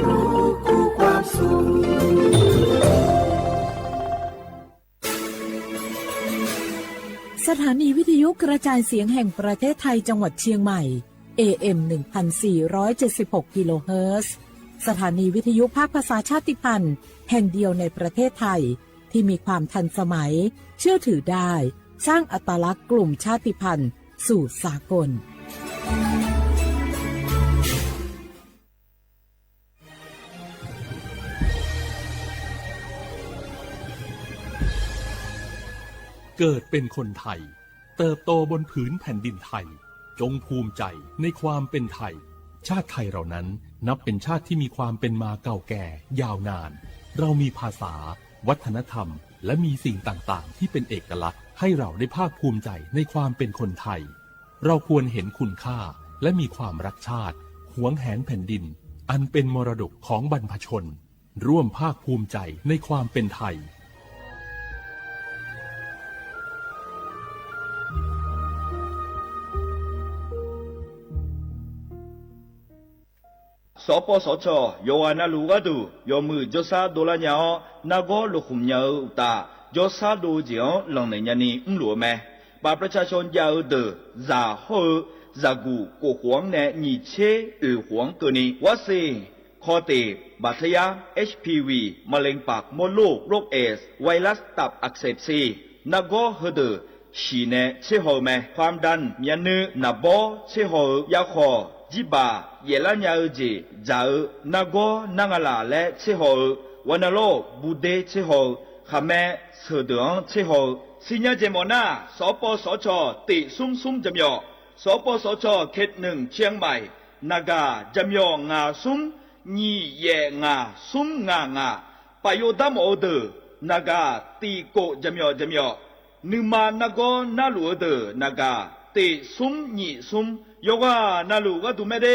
ความรู้คู่ความสุขสถานีวิทยุกระจายเสียงแห่งประเทศไทยจังหวัดเชียงใหม่ AM 1476 กิโลเฮิรตซ์สถานีวิทยุภาคภาษาชาติพันธุ์แห่งเดียวในประเทศไทยที่มีความทันสมัยเชื่อถือได้สร้างอัตลักษณ์กลุ่มชาติพันธุ์สู่สากลเกิดเป็นคนไทยเติบโตบนผืนแผ่นดินไทยจงภูมิใจในความเป็นไทยชาติไทยเรานั้นนับเป็นชาติที่มีความเป็นมาเก่าแก่ยาวนานเรามีภาษาวัฒนธรรมและมีสิ่งต่างๆที่เป็นเอกลักษณ์ให้เราได้ภาคภูมิใจในความเป็นคนไทยเราควรเห็นคุณค่าและมีความรักชาติหวงแหนแผ่นดินอันเป็นมรดกของบรรพชนร่วมภาคภูมิใจในความเป็นไทยสปสชโยอานาลูกาดูโยมือจซาโดลาญานาโกลุคุมญาอุตาจซาดูเจียวหลังในญานีหลัวแม่บาประชาชนยาวเดอซาโฮซากูกูหวงแนนีเชหวงเกนีวาซีคอเตบาดทะยา HPV มะเร็งปากมดลูกโรคเอสไวรัสตับอักเสบซีนาโกเฮเดอชีเนเชโฮแม่ความดันมียนือนาโบเชโฮยาคอจิบาเยลัญญาจีจานาโกนางลาและเชโฮวันโลบูเดเชโฮขแม่เสดงเชโฮสิญญาเจมอนาสปสชติซุ่มจำยอสปสชเขตหนึ่งเชียงใหม่นากาจำยองาซุ่มญีเยงาซุ่มงปโยดามโอเดนากาตีโกจำยอนึมานาโกนาลูเดนากาติซุ่มญีซุ่มโยกานาลูกาตุเมเด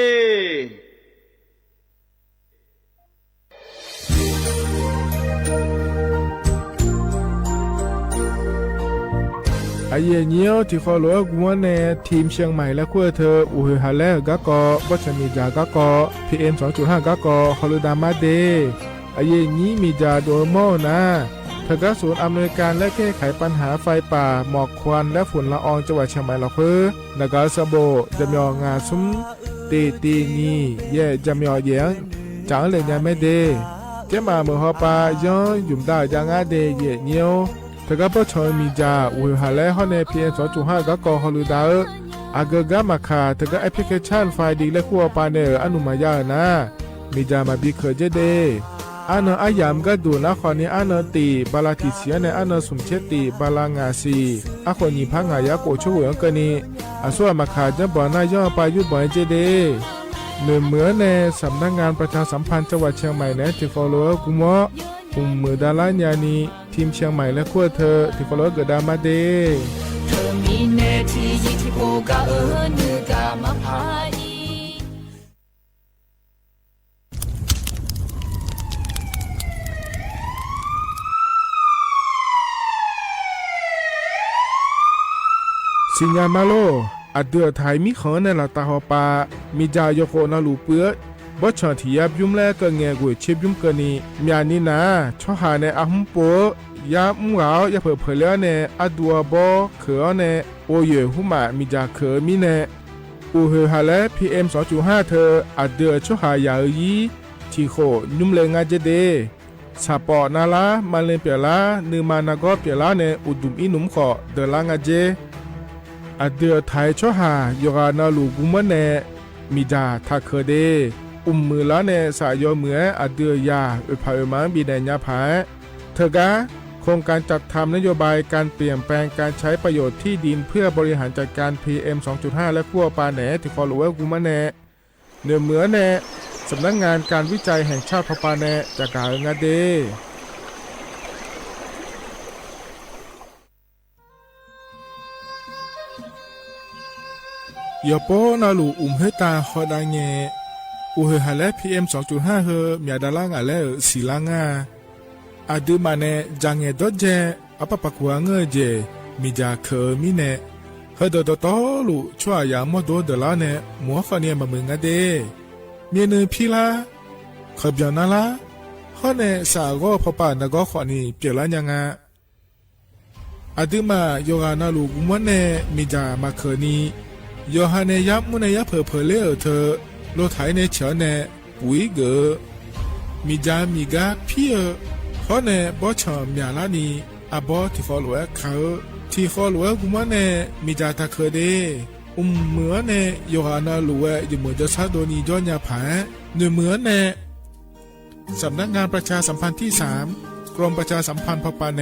ไอเยี่ยวที่ขอหลวงวัวในทีมเชียงใหม่และขั้วเธออุหฮาเลกะกอวัชมีจากะกอ PM 2.5 กะกอฮอลดามาเดไอเยี่นี้มีจาโดโมนะเธอกศูนย์อำนวยการและแก้ไขปัญหาไฟป่าหมอกควันและฝุ่นละอองจังหวัดเชียงใหม่ละเพื่อนากาซาโบจำยองาซุ้มตีงีเย่จำยอเยียงจังเลยยังไม่เดเจ้ามาเมื่อฮอปาย้อนยุ่มได้ยังอาเดเย่เนียวเธอก็ปชอยมีจาอุหาและฮอนใน PM 2.5 ก็กอฮอลูดาอากกามาคาเธอก็แอปพลิเคชันไฟดีและขั้วปาเนอร์อนุมายานะมีจามาบีเคเจเดอันอายามก็ดูนะคนนี้อันตีบาลาติเสียในอันสุมเชติบาลางาซีอาคนนี้พังงายาโกช่วยกันนี้อาส่วนมาคาจะบ่อนายย่อไปยุบ่อยเจเดเหมือนในสำนักงานประชาสัมพันธ์จังหวัดเชียงใหม่ในที่ฟอลโล่กุมอกลุ่มมือดาราญานีทีมเชียงใหม่และขั้วเธอที่ฟอลโล่เกิดดามาเดเธอมีเนที่ยิ่งที่โกกะเนื้อกะมาพายสิญญามาโลอัดเดือไทยมีขอในละตาหอปามีจายโคนาลูเปื้อบ่ชอนที่ยับยุ่มแลก็แงกวยเชบยุ่มกันนี่มีอันนี้นะชอหาในอาหุมโปยามุงเหลาอย่าเผลอเผลอในอดัวบ่เขอในโอเยหุมามีจาเขอมีในอูเฮฮาและ PM 2.5 เธออัดเดือชอหายายีที่โคยุ่มเลงาเจเดสาปอนาลามาเลเปียลานือมานาก็เปียลาในอุดุมอินุมขอเดลางาเจอเดือไทยชอหายกานาลูกุมเนมีจาทักเคเดมือละเนสายเหมืออเดือยาอุปาอุมังบีแดญญาภาเธอกะโครงการจัดทำนโยบายการเปลี่ยนแปลงการใช้ประโยชน์ที่ดินเพื่อบริหารจัดการ PM 2.5 และขั้วปาแหนที่ฟอลโลเวอร์กุมเนเหมือเนสำนักงานการวิจัยแห่งชาติพปาแหนจากกาเงาเดยโปนาลูเฮตาฮอดาเงอูเฮฮาเล PM 2.5 เฮมียาดาลางาเลสีลางาอาดูมาเนจังเงดเจอปะปะกัวเงเจมีจาเคมีเนเฮดดตอลูชัวยามอโดเดลาเนมัวฟาเนียมามึงาเดเมียนพีลาข ขบยอนนั่นละข้อในสาก็พอป่านก็ขอนี่เปลี่ยนละยังไงอาทิมาโยกานาลูกมันเนมีจามาเคนีโยฮาเนยับมุนยับเพอเล่เธอโลไทยในเฉาเนปุยเกอมีจามีกาพี่ข้อในบ่ชอมยาลานีอาบอที่ขอหลวงเขาที่ขอหลวงกุมันเนมีจาตาเคเดเหมือนเนโยฮานาลูเวอยู่เหมือนจะซาโดนีย้อนยาผาเหมือนเนสำนักงานประชาสัมพันธ์ที่3กรมประชาสัมพันธ์พปาเน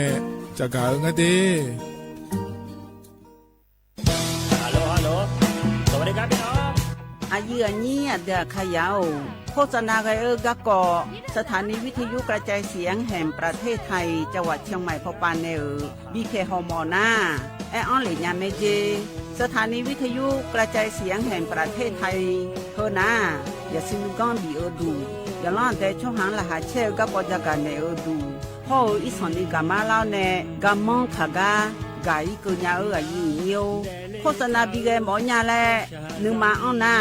จากาเงเดฮัลโหลสวัสดีครับพี่น้องอายุอันนี้เดือขยาวโฆษณาไกกะกอสถานีวิทยุกระจายเสียงแห่งประเทศไทยจังหวัดเชียงใหม่พปานเนบีเคฮอมอนาแอออนหลิญาเมเจสถานีวิทยุกระจายเสียงแห่งประเทศไทยเฮนาอย่าซิมก้อนบีดูอย่าล้อนแต่ช่วงหางละหาเชลกับปจาการเนดูพ่ออีสอนนี่กามาเล่าเนกามองขากากายกุญญาอายุเนียวโฆษณาบีเกหมอญาแลนึงมาอ้อนนา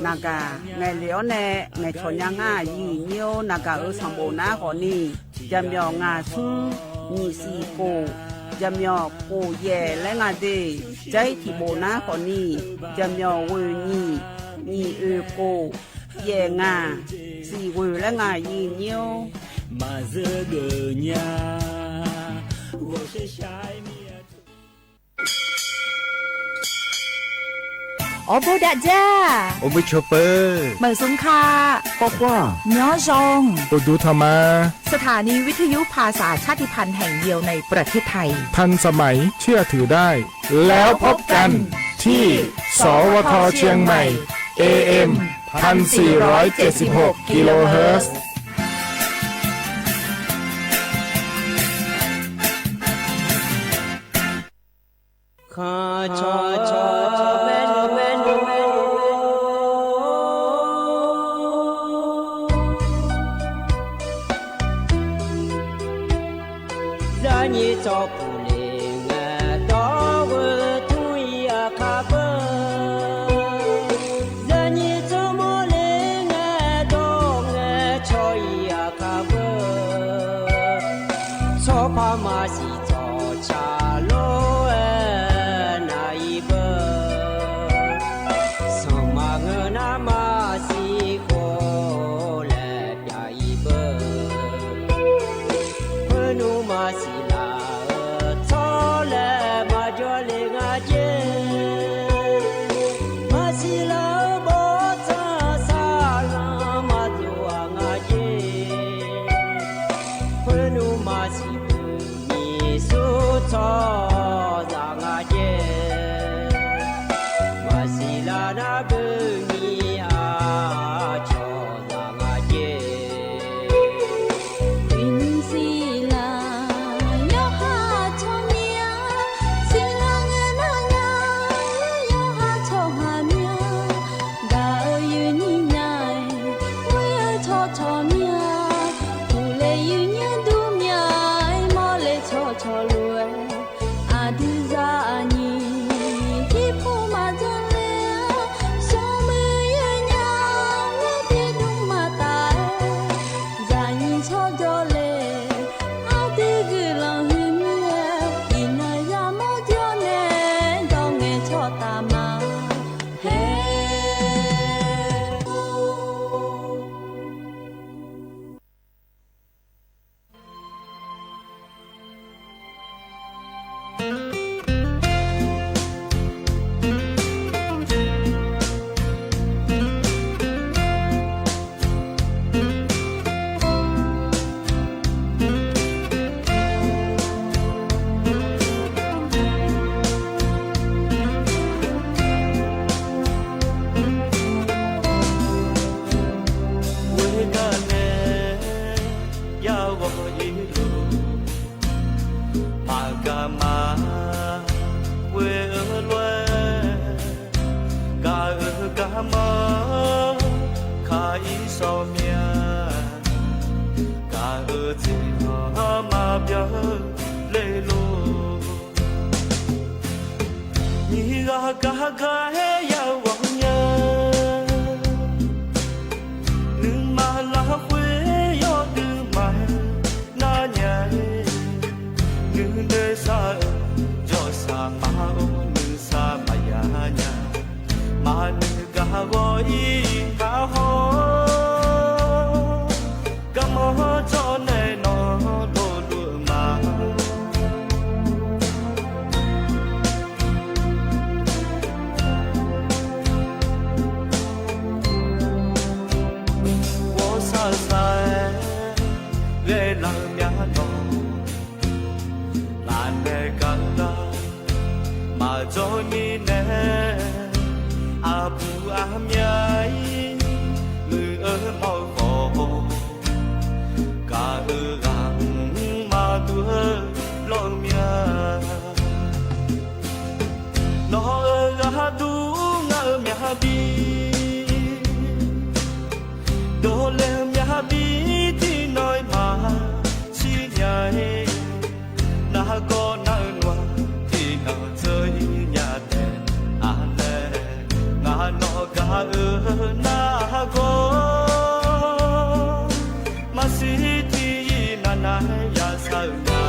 นากาไงเหลียวเนไงชนยังง่ายีเนียวนากาสัมโบนาขอนี่จำยองาซุงมีสีโกจำยอโกแย่และงาเดใจที่โบนาขอนี่จำยอเวนี่มีโกแย่งาสีเวและงายีเนียวมาเจอเกญา我是ชายเมียอโบดาจ้าโอเบชเปอร์เหมือซุงคาปอกว่าเนาะจงตูดูธรรมาสถานีวิทยุภาษาชาติพันธุ์แห่งเดียวในประเทศไทยทันสมัยเชื่อถือได้แล้วพบกันที่สวทเชียงใหม่ AM 1476 กิโลเฮิรตซ์ข้าชอเมนูจะนี่จบเลยงาดอกทุยอาคาเบจะนี่จบโมเลยงาดอกชอยอาคาเบชอบพามาสิจอชาโล la mia no la ne kanda ma cho ni ne a bu a miai mư ơ mau khổ cả ơ gang ma tu lo mia nó ơ ga du nga mia bi đồ lê mia bi thì nói mà chi nhai na có na ngoa thì na chơi nhà đèn à lê na nó ga na có mà si thì na ya sao na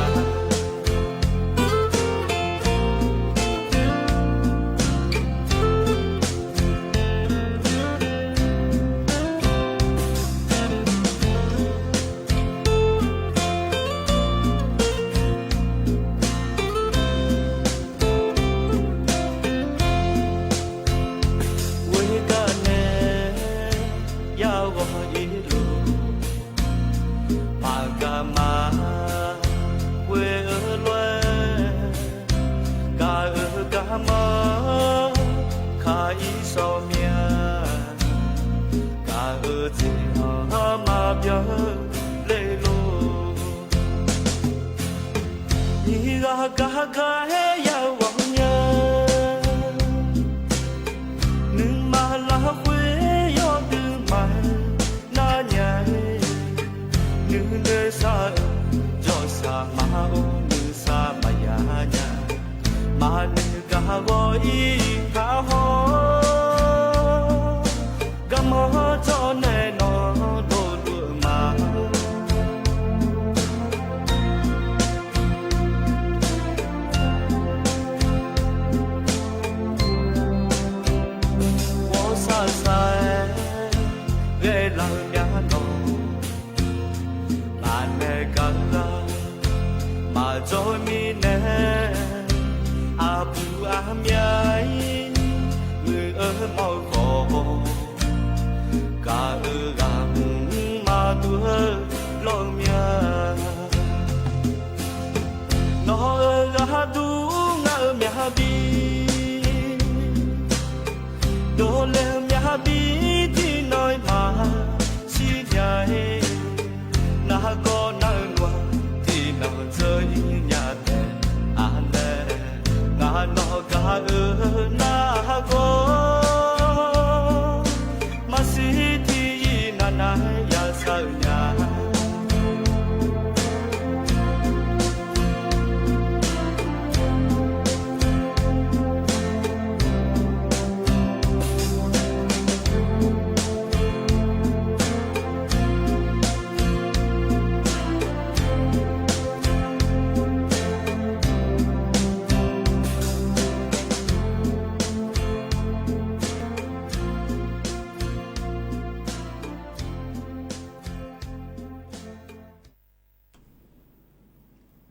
ga he ya wang nya nương ma la khuê yo tư ma na nya nương de sa jo sa ma o nương sa ma ya nya ma nương ga go i ka ho ga mo cho ne no do du ma cho mi nè a bu a miai mư ơ mau khổ cả ơ gang ma tu lo mia nó ơ ga du nga mia bi đồ lê mia bi thì nói mà chi nhai na có na ngoa thì na chơi nhà đèn à lê ngà nó ga na có mà si thì na ya sao nhà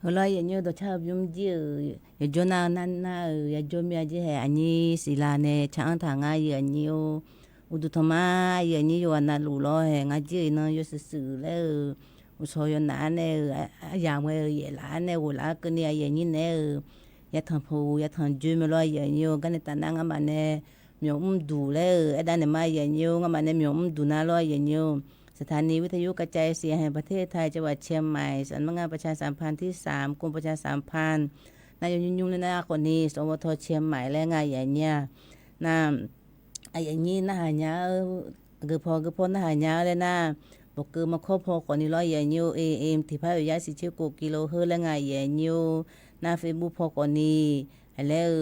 Hola ya nyo do cha byum ji ya jona nan na ya jomya ji he ani silane chang tha nga ya nyo udu thoma ya ni yo na lu lo he nga ji no yo su su le u so yo na ne ya ngwe ye la ne u la ke ni ya ni ne ya thang phu ya thang ju me lo ya nyo ga ne ta na nga ma ne myo du le a da ne ma ya nyo nga ma ne myo du na lo ya nyoสถานีวิทยุกระจายเสียงแห่งประเทศไทยจังหวัดเชียงใหม่สำนักงานประชาสัมพันธ์ที่3กรมประชาสัมพันธ์นายยุ่งๆเลยนะคนนี้สวทเชียงใหม่และงานใหญ่เนี่ยนะไอ้อย่างนี้นะหายาคือพอนะหายาเลยนะบอกคือมาครบพอคนนี้ร้อยใหญ่นิวAM ที่พายา49กิโลเฮิรตซ์และงานใหญ่นิวนะเฟซบุ๊กพอคนนี้แล้ว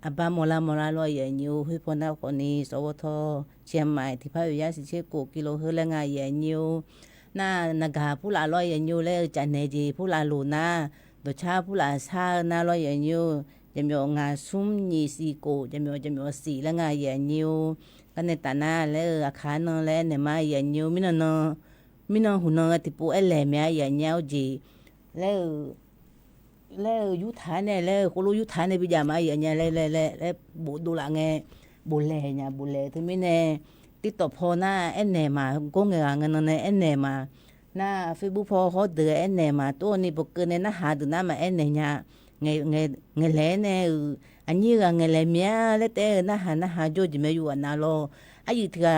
อบามอลร้อยใหญ่นิวให้พอนะคนนี้สวทเชียงใหม่ที่พายา49กิโลเฮิรตซ์และงานใหญ่นิวนะนากาผู้ละร้อยใหญ่นิวแล้วจันเนจีผู้ละลูนะตัวชาผู้ละชานะร้อยใหญ่นิวจะมีงานซุ้ม24โกจะมี4และงานใหญ่นิวกันในตาหน้าแล้วอาคารนอนแล้วเนี่ยมาใหญ่นิวมินนหุ่นติปูเอลแม่ใหญ่เนี้ยจีแล้วยุทธาเนี่ยแล้วคนรู้ยุทธาเนี่ยพิจารณาอย่างเงี้ยแล้วบุดูละไงบุเล่เนี่ยบุเล่ที่ไม่เนี่ยติดต่อพอหน้าเอ็นเนมาโกงเงินเงินเนี่ยเอ็นเนมา na Facebook pho ho de ene ma to ni bo ke ne na ha du na ma ene nya nge le ne ani ga nge le mia le te na ha jo ji me yu na lo ai ti ga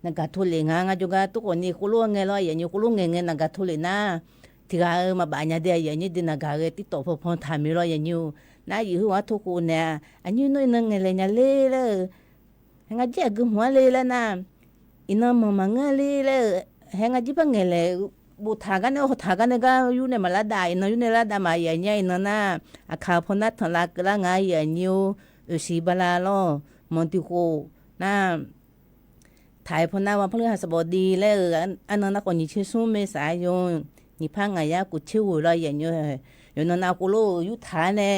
na ga to le nga jo ga to ko ni ku lo nge lo ye ni ku lo nge na ga to le na ti ga ma ba nya de ye ni de na ga ge ti to pho pho tha mi lo ye ni na yi hu wa to ku ne ani no na nge le nya le le nga je gu hwa le la na ina ma ma nga le le nga ji ba nge le bu tha ga ne ho tha ga ne ga yu ne ma la da ina yu ne la da ma ye nya ina na a kha pho na tha la ga nga ye ni si ba la lo mon ti ko naถ่ายพนาวันพฤหัสบดีแล้วอันนั้นก็นี่ชื่อสู้เมษายนนี่พังไงยะกูชื่อว่าอย่างเงี้ยอยู่นั่นกูรู้อยู่ฐานเนี่ย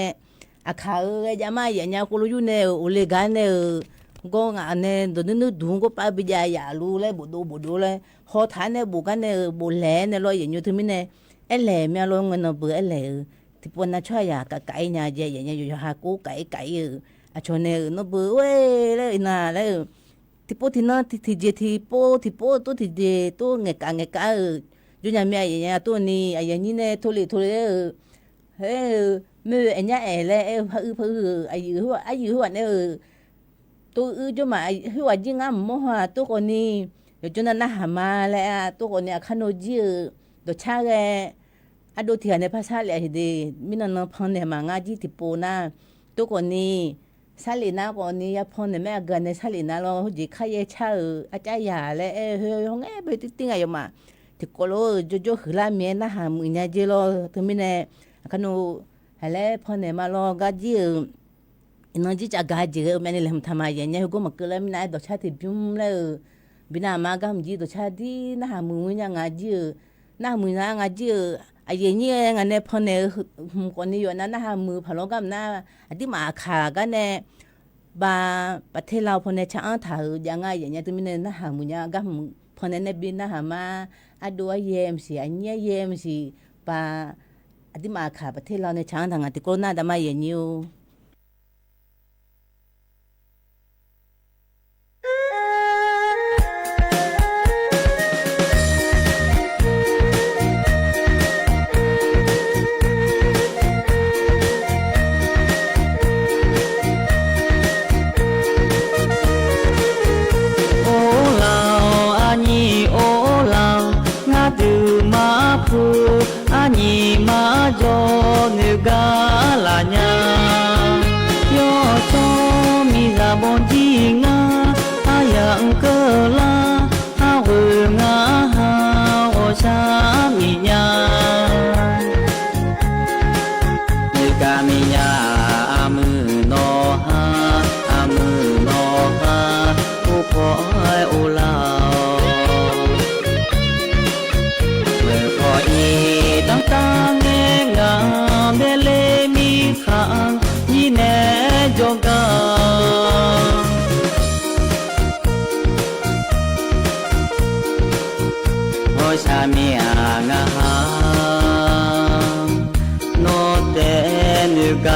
อาคาจะมาอย่างเงี้ยกูรู้อยู่เนี่ยอุเลกันเนี่ยก็งานเนี่ยตอนนี้ดูก็ไปบิจายารู้เลยบุดูเลยพอฐานเนี่ยบุกันเนี่ยบุแหลเนี่ยรออย่างเงี้ยถึงไม่เนี่ยไอ้แหลไม่ลงเงินเบื่อไอ้แหลที่ปนน่ะช่วยอยากไก่เนี่ยเจอย่างเงี้ยอยู่หากูไก่อ่ะชนเนี่ยน่ะเบื่อเว้ยเลยน่ะเลยที่ปูที่นั่นที่เจที่ปูตัวที่เจตัวเงกอยู่อย่างเมียอย่างเงี้ยตัวนี้อย่างนี้เนี่ยทุเรศเฮ้มืออันเนี้ยเลยพื้ไอ้หัวเนี่ยตัวจะมาหัวจริงอ่ะมั่วตัวคนนี้อยู่จนนั้นหามาเลยตัวคนนี้ขนมจีตัวชาเลยดูที่ในภาษาเลยดีมินันพันเนี่ยมางาจีที่ปูน่ะตัวคนนี้ซาลีนาก่อนนี้ยาพอนเนี่ยแม่กันในซาลีนาเราจีขายเช่าอาจารย์ยาเลยเฮ้ยห้องไปติ้งอะไรมาที่ก็รู้จู่ๆคือละเมียนะหามือเนี่ยจีเราถึงไม่เนี่ยขนูอะไรพอนเนี่ยมาเราก็จีอินจีจะกาจีแม่เนี่ยทำไมอย่างเงี้ยก็มาเกิดแล้วไม่ได้ดอกชาติบิ้มเลยบินามาก็มีดอกชาตินะหามือเนี่ยงาจีนะมือเนี่ยงาจีไอ้ยังเนี่ยงานเนี่ยพอเนี่ยคนนี้อยู่นั่นนะฮะมือพะโล้กันนะอันที่มาขากันเนี่ยบาประเทศเราพอเนี่ยช่างถ่ายยังไงอย่างเงี้ยตัวนี้นะฮะมือเนี่ยก็พอเนี่ยบินนะฮะมาอันดูเยี่ยมสิอันเนี้ยเยี่ยมสิบาอันที่มาขาประเทศเราเนี่ยช่างทางอันที่โควิดน่าจะมาอย่างนี้阿尼玛着那个拉娘，要做米拉bon金啊，阿样个啦，阿问啊哈，我啥米娘，那个米娘阿姆诺哈，阿姆诺哈，不破乌拉。当年俺的来米康，你呢就讲，我下面俺诺得那个，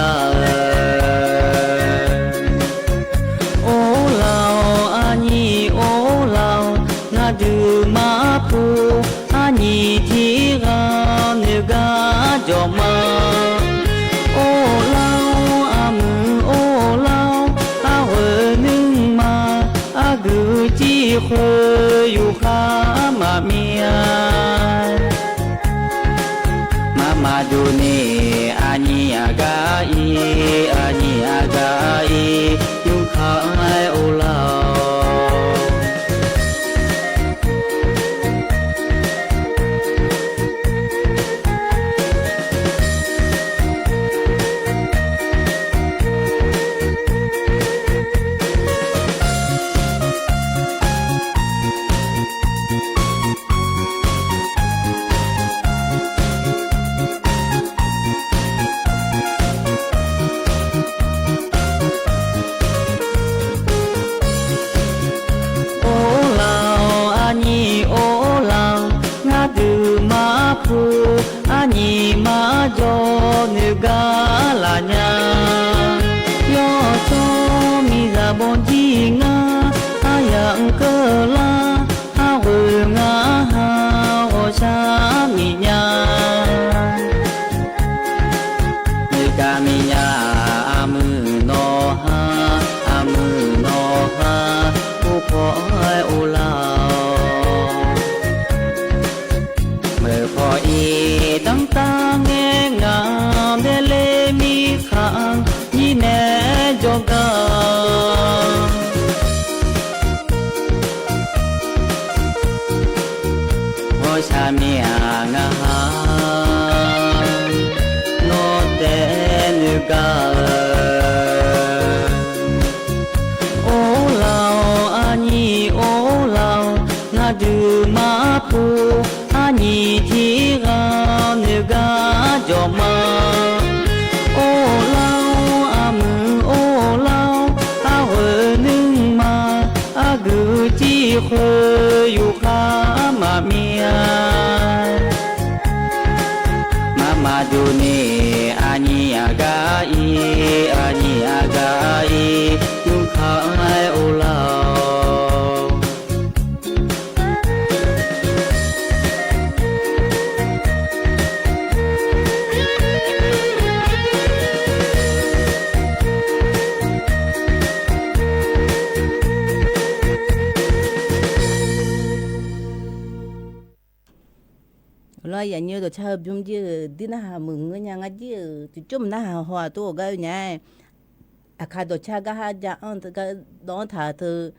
哦老阿你哦老，俺就马普阿你提个。cho mà ô lao am ô lao a hơ nương mà a gửi chi khơi yu khá mà mía mà du ni ani aga i yu khá ô lao ani ma jo ne ga la nya yo cho mi ra bon ji nga ayang ke la ha hu nga ha o sha มื่อพออีตั้งตาแงงามเดเลมีขางยี่แน่จงกาพอชามีหางาโนเตนึกาโอลาวอานีโอลาวงาดูมาปูอานีที่กานึกาจอมาโอลาวอามือโอลาวอาเวนึงมาอากือจีเคยอยู่ขามาเมียมาดูนี่อานีอากาอีอานีอากาอีนุ่งขายโอลาวlo ya nhiều đồ chơi bún chứ đi na hà mừng người nhà ngắt chứ chum na hà hòa tu cái nhà à khai đồ chơi cái ha ja on cái đó thà từ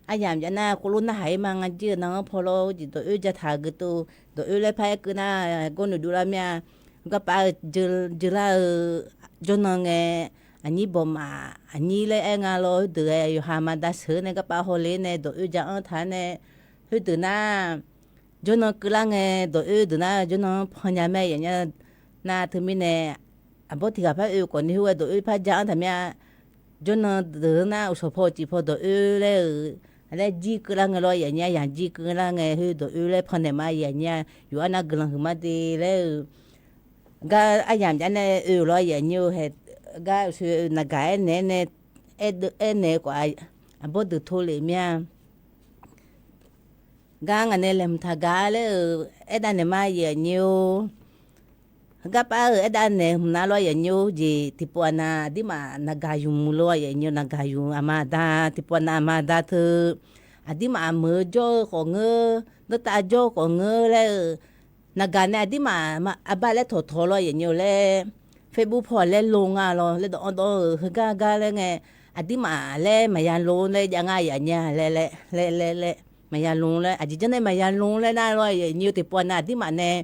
ai làm cho na cô luôn na hay mà ngắt chứ nó polo chỉ đồ cho thà cái tu đồ lấy phải cái na con đồ làm nha cái ba giờ là cho nó nghe anh đi bom à anh đi lấy anh alo từ hà mà đã sửa này cái ba hồ lên này đồ cho on thà này hơi từ na cho nó cứ là nghe đội từ na cho nó phong nhà mẹ vậy nha na thứ mình nè à bố thì gặp phải còn nếu đội phải giang thằng mẹ cho nó từ na số phô chỉ phô đội lấy gì cứ là nghe rồi vậy nhaอย่างgì cứ là nghe hơi đội lấy phong nhà mẹ vậy nhaอยู่anh cứ là hưởng mà đi lấy cái anh làm cho nên rồi vậy nhiều hết cái sự là cái này này của anh bố từ thôi liền nha gang anh làm thà gà lấy ở đây này mai giờ nhiều gặp ở đây này hôm lo giờ nhiều gì thì bọn na đi mà na gà dùng lo giờ nhiều na gà dùng amada thì bọn na amada thứ đi mà mở cho có ngơ nó ta cho có ngơ lấy na gà này đi mà ba lấy thổ lo giờ nhiều lấy Facebook phò lấy lông à lo lấy đó gà lấy nghe đi mà lấy mà yan lông lấy chẳng ai giờ nhà lấy mà ya luônเลยอาจจะเนี่ยมาya luônเลยน่าร้อยnhiềuติปวน่ะที่มาเนี่ย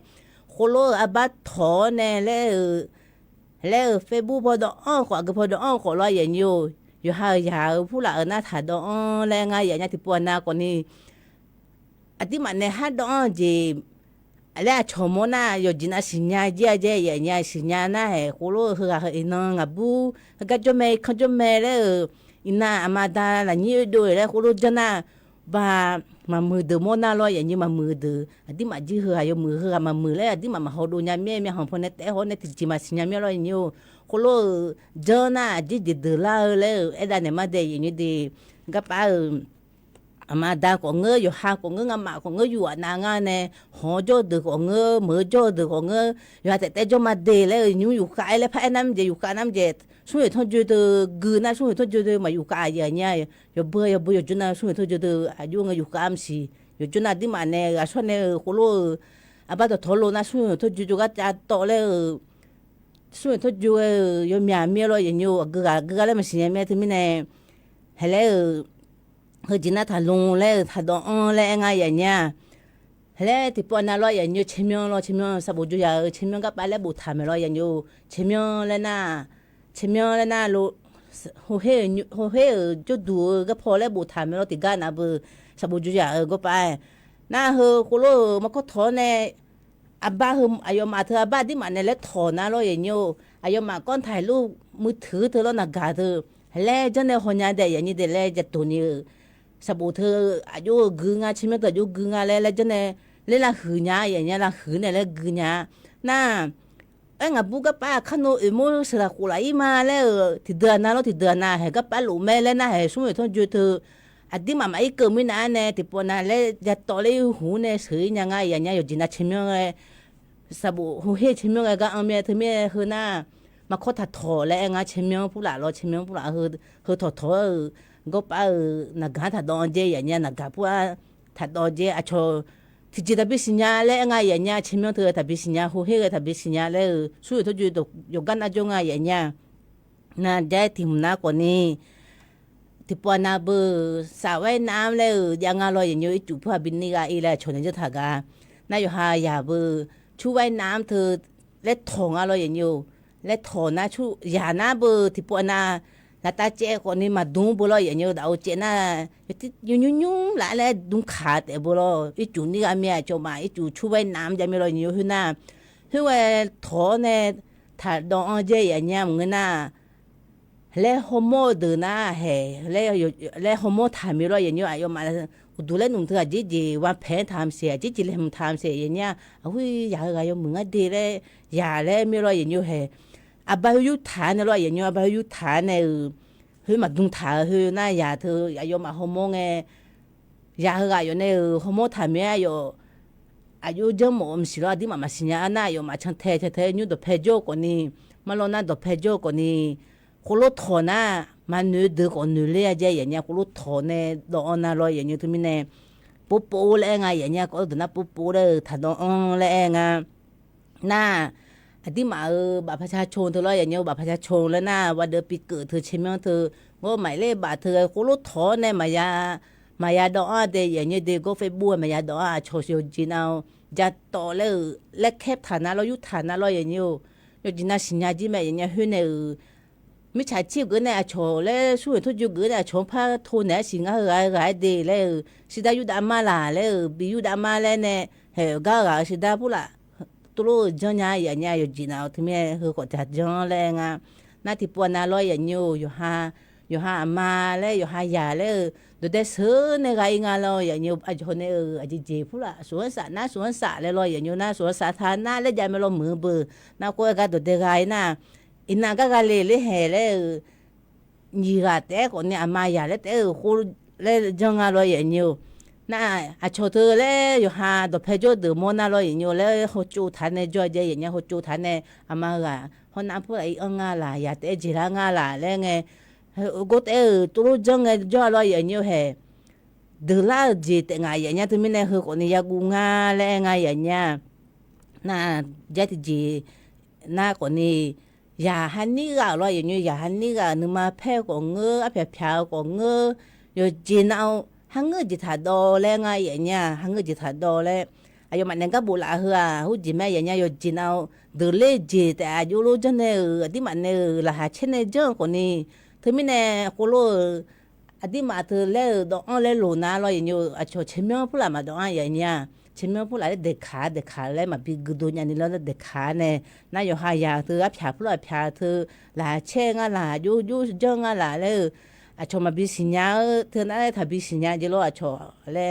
โคโลอาบัตถอเนี่ยแล้วเฟซบุ๊กพอดอ้อขวาก็พอดอ้อขอร้อยอย่างอยู่หาผู้ละน่าถ่าดอ้อแล้วไงอย่างนี้ติปวน่ะก่อนนี้อาจจะมาเนี่ยฮัดอ้อจีแล้วชมน่ะอยู่จีน่าสิญญาเจ๊อย่างนี้สิญญาน่ะเหรอโคโลคืออินงาบูก็จะไม่เขาจะไม่แล้วอิน่าอามาดาละนี่ด้วยแล้วโคโลจะน่ะba mà mưa từ môn na lo vậy nhưng mà mưa từ đi mà chỉ hừa hay mưa hừa mà mưa lấy đi mà họ đồ nhà mẹ họ phong nét họ nét chỉ mà nhà mẹ lo nhiều cô lo giờ na chỉ từ la lấy ở đây này mà để như đi gặp mà đã có ngơอยู่ha có ngơ mà có ngơอยู่à nga này họ cho được có ngơ mở cho được có ngơ rồi tại cho mà để lấy nhiều cái lấy phải năm giờ cái năm giờ suy thôi chưa từ gừ na suy thôi chưa từ mà cái gì nhá rồi bơi cho na suy thôi chưa từ ayu ngay cái gì rồi cho na đi mà này à suy này cô lo à bắt đầu thổi lo na suy thôi chưa cái to lấy suy thôi chưa rồi mẹ lo nhiều cái mà xin mẹ thì mình này hay lấy hơi chỉ là thà lông lấy thà đòn lấy ngay vậy nha lấy thì bọn nào lo vậy nhiều chém nhau sao bố chú giờ chém nhau các bạn lấy bố thà mày lo vậy nhiều chém nhau lên na lo hồ hê ở chỗ đùa cái phò lấy bố thà mày lo thì gan à bơ sao bố chú giờ có phải na hơ cô lo mà có thọ này ba hum ayo mà thưa ba đi mà này lấy thọ na lo vậy nhiều ayo mà conถ่ายรูปมือถือเธอแล้วนะกาเธอlấy cho nên hồi nhà để vậy như để lấy cho tụi nhiều sao bố thơ ayo gương à chim nó ayo gương à lấy cho nên lấy là hử nhà vậy nha là hử này lấy gương nhà na anh à bố các ba khăn nô mua sữa là cô lấy mà lấy thì đợt nào hay các ba lũ mẹ lấy na hay xuống thôi chưa thơ đi mà mấy cơm mới nãy này thì bọn nào lấy giặt tỏi lấy hũ này sữa nhà ngay vậy nha rồi chỉ là chim nó sao bố hê chim nó cái ông mẹ thì mẹ hơn na mà có thật thò lại anh chim nó phụ lại lo chim nó phụ lại hơi thòก็ป้านักการถัดดอนเจอย่างเงี้ยนักการพวกถัดดอนเจอาชอท ที่จะทำสิญญาและง่ายอย่างเงี้ยชิมยังเธอทำสิญญาหัวเฮก็ทำสิญญาแล้วสู้ทุกจุดยกันอาจงง่ายอย่างเงี้ยน่าได้ที่มันน่ากว่านี้ที่ปวนาเบอสาวว่ายน้ำแล้วยังอร่อยอย่างเงี้ยจุ๊บพาบินนี่ก็อีแล้วชนจะถักอ่ะน่าอยู่หาอย่าเบอชูว่ายน้ำเธอและถงอร่อยอย่างเงี้ยและถงนะชูอย่านะเบอที่ปวนาแล้วตาเจ้าคนนี้มาดุ้งบุลอยอย่างเงี้ยเอาเจ้าน่ะยุ่งหลายแล้วดุ้งขาดแต่บุลอยจุนี่ก็มีจมาจุชูว่ายน้ำจะมีรอยอยู่หุ่นน่ะหุ่นว่าถงเนี่ยถ้าดองเจ้าอย่างเงี้ยมึงน่ะและฮอร์โมนเดินน่ะเฮ้และฮอร์โมนทำมีรอยอย่างเงี้ยอายุมาดูแลนุ่มเธอจีว่าแพ้ทำเสียจีเล่มทำเสียอย่างเงี้ยอุ้ยอยากอะไรมึงอ่ะดีเลยอยากเลยมีรอยอย่างเงี้ยเฮ้อาบายยุทธาเนี่ยรอยอย่างเงี้ยอาบายยุทธาเนี่ยเฮ้ยมาดุงถาเฮ้ยน่าอยากเธออายุมาฮอร์โมนไงอยากอะไรอยู่เนี่ยฮอร์โมนทำมีอายุอายุเยอะหมดสิเราดีมาสิญญาน่าอยู่มาช่างเทยูดเพจโจกนี่มาลงน่าดเพจโจกนี่คนรู้ถอน่ะมันเนื้อเด็กคนเนื้อเลี้ยใจอย่างเงี้ยคนรู้ถอเนี่ยดอนน่ารอยอย่างเงี้ยทุกมิเนี่ยปุ๊บปุ๊บเลยไงอย่างเงี้ยก็ตัวน่ะปุ๊บปุ๊บเลยถ้าดอนเลยไงน่าอันที่มาบัตรประชาชนเธอรอยอย่างเงี้ยบัตรประชาชนแล้วน่าว่าเดือนปีเกิดเธอใช่ไหมเธอว่าหมายเลขบัตรเธอคนรู้ถอเนี่ยมายาดอนเดียอย่างเงี้ยเด็กก็เฟซบุ๊กมายาดอนโชว์อยู่จีนเอาจะต่อเลยและแคบฐานะเราอยู่ฐานะเราอย่างเงี้ยอยู่จีน่าสิญญาจีแม่อย่างเงี้ยหุ่นเนี่ยมิจฉาชีพก็เนี่ยโชว์แล้วช่วยทุกยุคก็เนี่ยโชว์พาโทนเนี่ยสิงห์อะไรดีแล้วสิได้ยุดอามาลาแล้วบิยุดอามาแล้วเนี่ยเฮ้ยก็สิได้พูดละตัวจังเนี่ยอย่างเงี้ยอยู่จีนเอาที่แม่เฮก็จะจังเลยไงน่าที่ปวดน่าลอยอย่างเงี้ยอยู่หามาแล้วอยู่หายาแล้วดูได้ซื้อเนี่ยไงงานเราอย่างเงี้ยอาจจะเนี่ยอาจจะเจ็บพูดละสวนสัตว์นะสวนสัตว์แล้วลอยอย่างเงี้ยนะสวนสาธารณะแล้วจะไม่ลงมือเบื่อน่าก็ก็ดูได้ไงนะอินนักก็เลยเฮเลยยี่กาแต่คนเนี่ยมาอยากเลยแต่คนเลยจังอะไรอย่างเงี้ยน่าอาชดเธอเลยอยู่หาตัวเพจดูมอน่าอะไรอย่างเงี้ยเลยเขาจูทันเนี่ยจ่อยใจอย่างเงี้ยเขาจูทันเนี่ยมาก็เขาน้ำพูดไอ้งาละอยากแต่จีรังาละแล้วไงก็แต่ตัวจังไงจ่ออะไรอย่างเงี้ยเฮดูแลจีแต่ไงอย่างเงี้ยที่มีเนี่ยเขาคนนี้อยากกูงาแล้วไงอย่างเงี้ยน่าจะจีน่าคนนี้อย่าหันนี่ก็รออย่างนี้อย่าหันนี่ก็นึกมาแพ้ก็เงื้อแพ้แพ้ก็เงื้ออยู่จีนเอาหังเงื้อจิตถาดอแล้วไงอย่างเงี้ยหังเงื้อจิตถาดอแล้วอายุมันนั่งก็บุลาหัวหูจีแม่อย่างเงี้ยอยู่จีนเอาดูเล่จีแต่อายุรู้จังเนี่ยที่มันเนี่ยละหาเช่นเนี่ยจังคนนี้ถึงไม่เนี่ยคนรู้ที่มาเธอเล่ดอกเล่หลูน่ารออย่างนี้อาชเชมิพูดละมาดอกอย่างเงี้ยเช่นเมื่อพูดอะไรเด็กขาแล้วมาบิกดูอย่างนี้แล้วเด็กขาเนี่ยน่าอยู่หายาเธอผิวพูดอะไรผิวเธอหลาเช่งอะไรยูจังอะไรเลยอาชมาบิสิญญาเธอน่าจะบิสิญญาจิโร่อาชเลย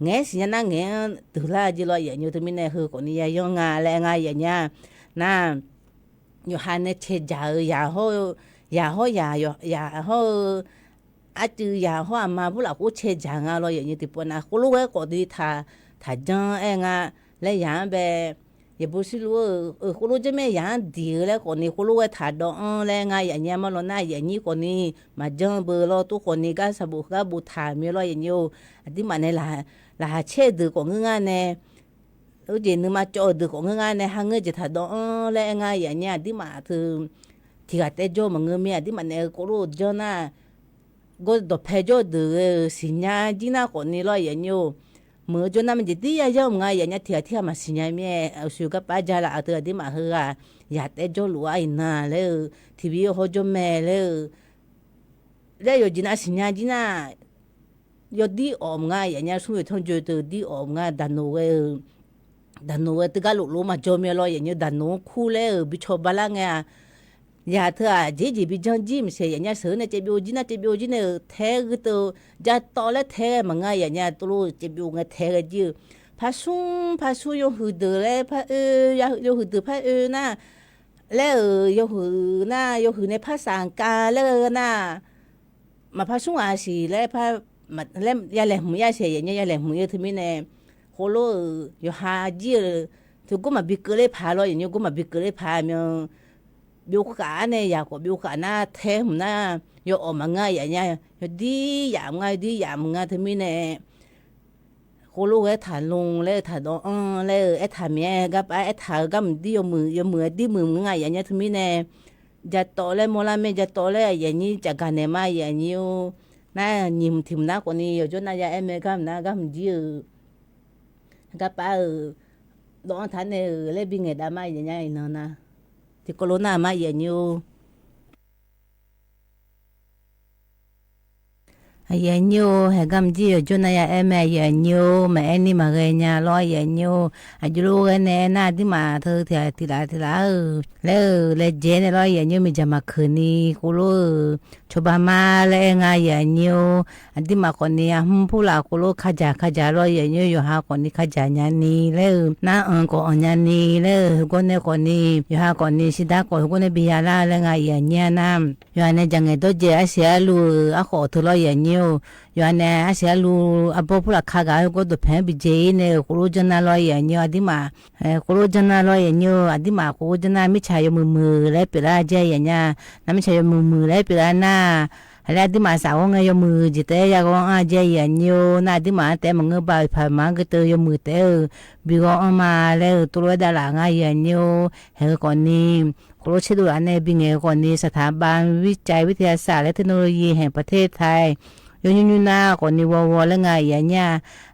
เงี้ยสิญญานั่งเงี้ยตัวละจิโร่อย่างนี้ตัวมินเนี่ยคือคนนี้ยังงาแล้วงาอย่างเงี้ยน่าอยู่หาเนี่ยเชจ่าอย่าอาจจะอย่าหัวมาพูดละกูเชจ่างาเราอย่างนี้ที่ปนนะกูรู้ว่าก็ดีถ้าจังเองอ่ะแล้วอย่างแบบอย่าพูดสิลูกกูรู้จะไม่อย่างดีแล้วคนนี้กูรู้ว่าถ้าดองแล้วไงอย่างเงี้ยมันเราหน้าอย่างนี้คนนี้มาจังเบอร์เราทุกคนนี้ก็สบุกก็บูถามีเราอย่างนี้ที่มันเนี่ยละเชื่อดื้อของงานเนี่ยแล้วเจนึกมาโจดื้อของงานเนี่ยหางเงินจะถ้าดองแล้วไงอย่างเงี้ยที่มาคือที่กัดแต่โจมันเงินเมียที่มันเนี่ยกูรู้จังนะก็ดอกเพจดูสิญญาจีน่าคนนี้เราอย่างนี้เมื่อจนนั้นมันจะดีอย่างไงอย่างนี้ที่มาสิญญาเมียเอาสุขภาพจะละตัวที่มาเฮาอยากแต่จะรู้ไอ้น่าเลยทีวีเขาจะแม่เลยแล้วอยู่จีน่าสิญญาจีน่าอยู่ดีออกไงอย่างนี้สุดท้ายจะตัวดีออกไงดันโนที่ก็รู้มาจะเมียเราอย่างนี้ดันโนคู่เลยบิชบลาไงอย่าเธอจีบิจังจีไม่ใช่อย่างเงี้ยเสือเนี่ยเจ็บอยู่จีน่าเจ็บอยู่จีเนี่ยแท้ก็ตัวจะต่อแล้วแท้มันง่ายอย่างเงี้ยตัวเจ็บอยู่ไงแท้ก็จีพาสุยหูเดือเลยพายหูเดือพาน่ะแล้วยหูในภาษากาแล้วน่ะมาพาสุอาศีแล้วพามาแล้วยาแหลมมือยาเสียอย่างเงี้ยยาแหลมมือที่มีเนี่ยโคโลอยู่หาจีถึงก็มาบิกเลยพาเราอย่างเงี้ยก็มาบิกเลยพาเมียบิวขาเนี่ยอยากกว่าบิวขาหน้าเทมหน้าโยออกมาง่ายอย่างเงี้ยดีอย่างง่ายที่มีเนี่ยโค cô lúc ấy thả lùng lấy thả đó lấy ấy thả mẹ gặp ấy thả gặp đi yo mưa đi mưa ngay vậy nhá thằng mình nè giờ tổ lấy mua la mẹ giờ tổ lấy vậy như chả cả nè mai vậy như na nhìn thìm na còn đi cho na giờ em gặp gì gặp đó thằng này lấy bình ngày đam mai vậy nhá nó na thì corona mai vậy như giờ nhiều hay gam gì ở chỗ này em giờ nhiều mà em đi mà về nhà lo giờ nhiều giờ lúc cái này na đi mà thôi thì là lấy dễ này lo giờ nhiều mình chả mà khơi ni cô lo cho ba má lấy ngay giờ nhiều đi mà còn ni phụ là cô lo khai lo giờ nhiều giờ ha còn ni khai nhà ni lấy na còn nhà ni lấy còn này còn ni giờ ha còn ni sida còn này bây giờ là lấy ngay giờ nhà nam giờ này chẳng ngày đó giờ sẽ lu khó thôi lo giờ nhiều yo ne asia lu apopula khaga ko to phe bi je ne ko jana lo ya nyo adima ko jana lo ya nyo adima ko jana mi cha yo mu le pira je ya nya na mi cha yo mu le pira na hala adima sa wo nge yo mu ji te ya ko a je ya nyo na adima te ma nge ba pha ma ge te yo mu te bi go ma le to lo da la nga ya nyo he ko ni ko che du ane bi nge ko ni สถาบันวิจัยวิทยาศาสตร์และเทคโนโลยีแห่งประเทศไทยยูนาก่อนนี้วอแล้วไงอย่างเงี้ย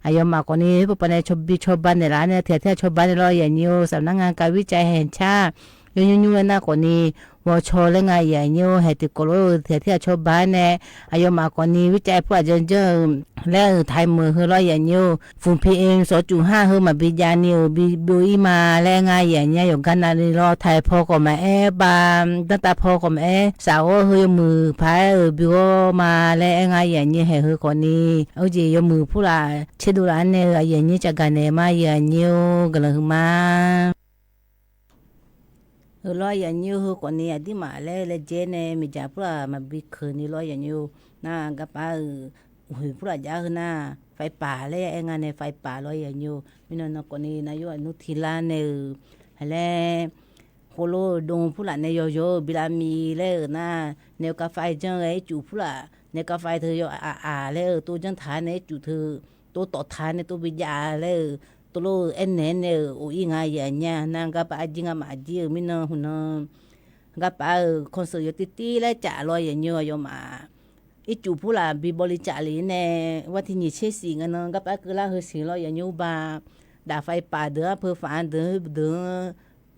อายมาก่อนนี้พวกปนัยชอบบ้านในร้านเนี่ยเที่ยวชอบบ้านในรอยอย่างนี้สำนักงานการวิจัยแห่งชาติยูนะก่อนนี้วอชอแล้วไงอย่างนี้เหตุกโลเที่ยวชอบบ้านเนี่ยอายมาก่อนนี้วิจัยผู้อาจารย์แล้วไทยมือเฮรอยอย่างนี้ฝุ่น PM 2.5เฮมาบิยานิวบิอีมาแล้วไงอย่างเงี้ยอยู่กันในรอไทยพอก็มาบามตั้งแต่พอก็มาสาวเฮมือพายบิโอมาแล้วไงอย่างเงี้ยให้เฮก่อนนี้เอาจียมือผู้ละเชดูร้านเนี่ยอย่างเงี้ยจะกันเนี่ยมาอย่างเงี้ยกันเลยมาlo ya nhiều còn này đi mà lấy chế này mình trả pula mà bị khơi này lo ya nhiều na gặp hồi pula giá hơn na phảiป่าเลยanh anh này phảiป่าlo ya nhiều mình nói còn này na yo nút thi la này hay là kolo đông pula này yo bilamiเลยna nếu cà phê chân ấy chủ pula nếu cà phê thôi yoเลยtôi chân thà này chủ thư tôi tọt thà này tôi bị giàเลยตัวโลเอ็นเนี่ยเนี่ยโอ้ยง่ายอย่างเงี้ยนางกับอาจิงกับอาจิมินหุ่นกับคอนเสิร์ตตีแล้วจ่าลอยอย่างเงี้ยยมาอีจูพูล่ะบีบริจาคเลยเนี่ยว่าที่นี่เชื่อสิ่งกันกับคือละเฮสิ่งลอยอย่างเงี้ยบาดาไฟป่าเดือเพื่อฝันเดือ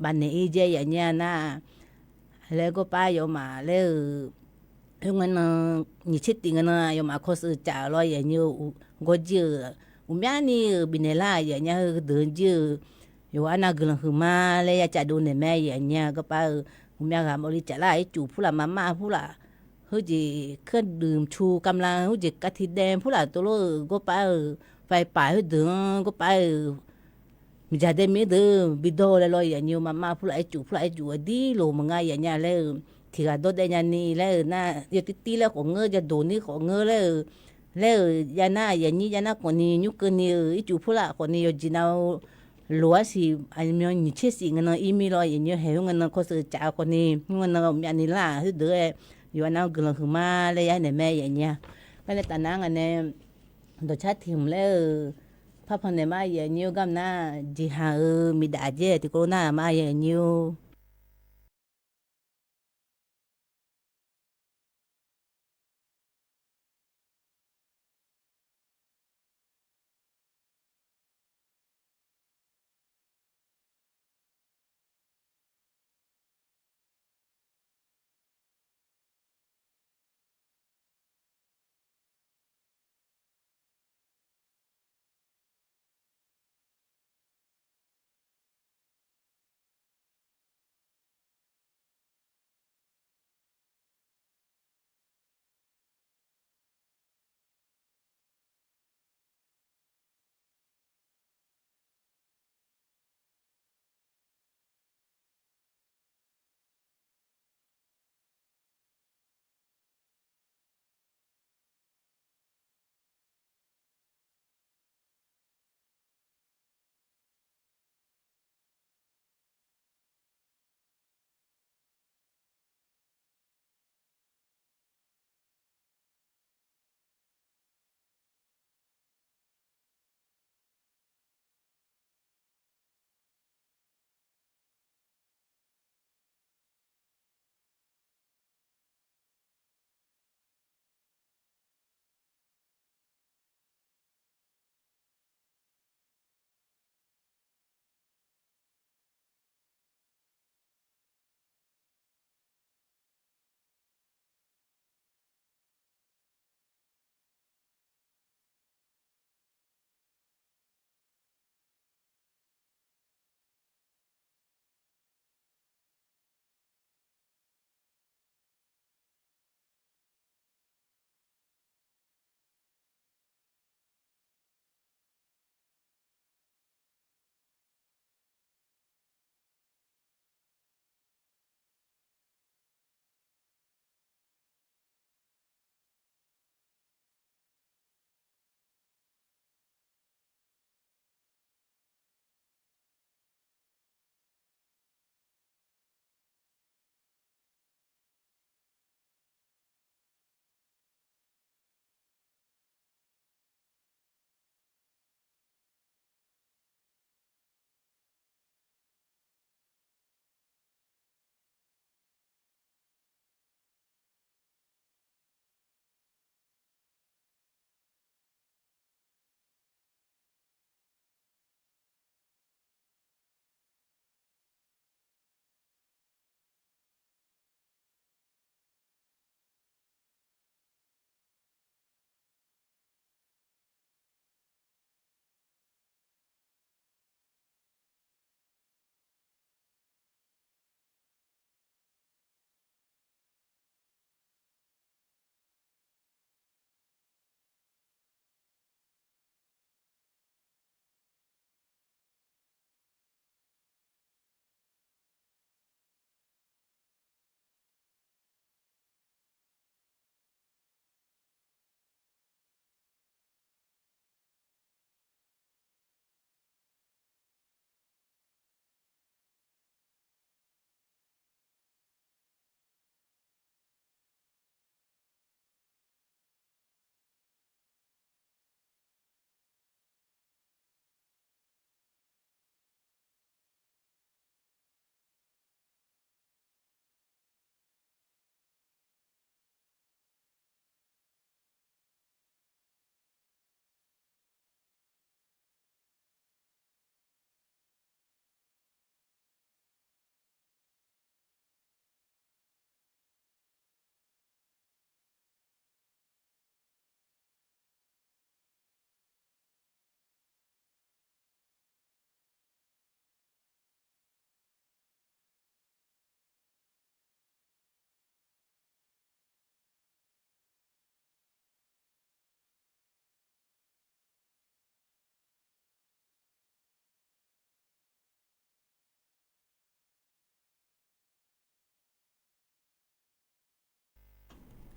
บันเนี่ยอีเจอย่างเงี้ยนะแล้วก็ป้ายมาแล้วเงินนี่เชื่อติงกันยมาคอนเสิร์ตจ่าลอยอย่างเงี้ยก็เจอumyani binela ya nya denje yo ana glan huma le ya cha do ne me ya nyaก็ป้าumya ga moli cha la chu phula mama phula hu ji เครื่องดื่มชูกำลังhu ji กะทิแดง phula to loก็ป้าไฟป่าเฮดึงก็ป้ามีจะได้มีเด้อบิโดle lo ya nyu mama phula ai chu di lo manga ya nya le thì ga do de nya ni le na yo ti le ko nge ja do ni ko nge leแล้วยานาอย่างนี้ยานาคนนี้ยุคนี้อีจูพูละคนนี้อยู่จีน่าลัวสิอันนี้มีเชื่อสิ่งนั้นอีมีรอยอย่างนี้เห็นเงินเขาซื้อจ่าคนนี้เงินเราอย่างนี้ล่ะที่เดืออยู่อันนั้นกำลังขึ้นมาเลยยายเนี่ยแม่อย่างเงี้ยก็เลยตอนนั้นอันนี้โดยชัดถิ่มแล้วพระพันธุ์มาอย่างนี้ก็น่าจีหามีดาเจที่โคโรนามาอย่างนี้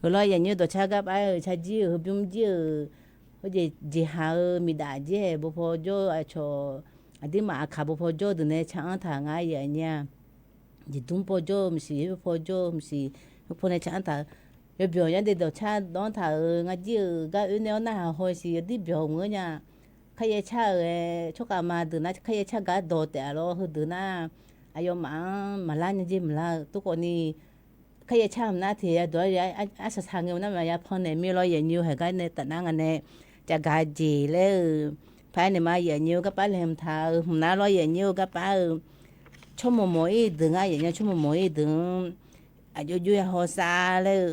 lo ya nyu do cha ga ba cha ji bum ji ho je ji ha mi da je bo pho jo a cho adi ma kha bo pho jo de ne cha tha nga ya nya ji dum po jo mi si pho jo mi si pho ne cha tha yo bio ya de do cha don tha nga ji ga u ne na ho si di bio ngo nya kha ye cha cho ka ma de na kha ye cha ga do te lo hu de na ayo ma la ni ji ma la to ko ni可以差唔多啲啊，都係實行嘅，那咪一碰你咪攞人妖係嗰啲特登嘅呢，就解字咧，排你買人妖個把你唔睇，唔拿攞人妖個把，出冇一頓啊，人妖出冇一頓，啊要好晒咧，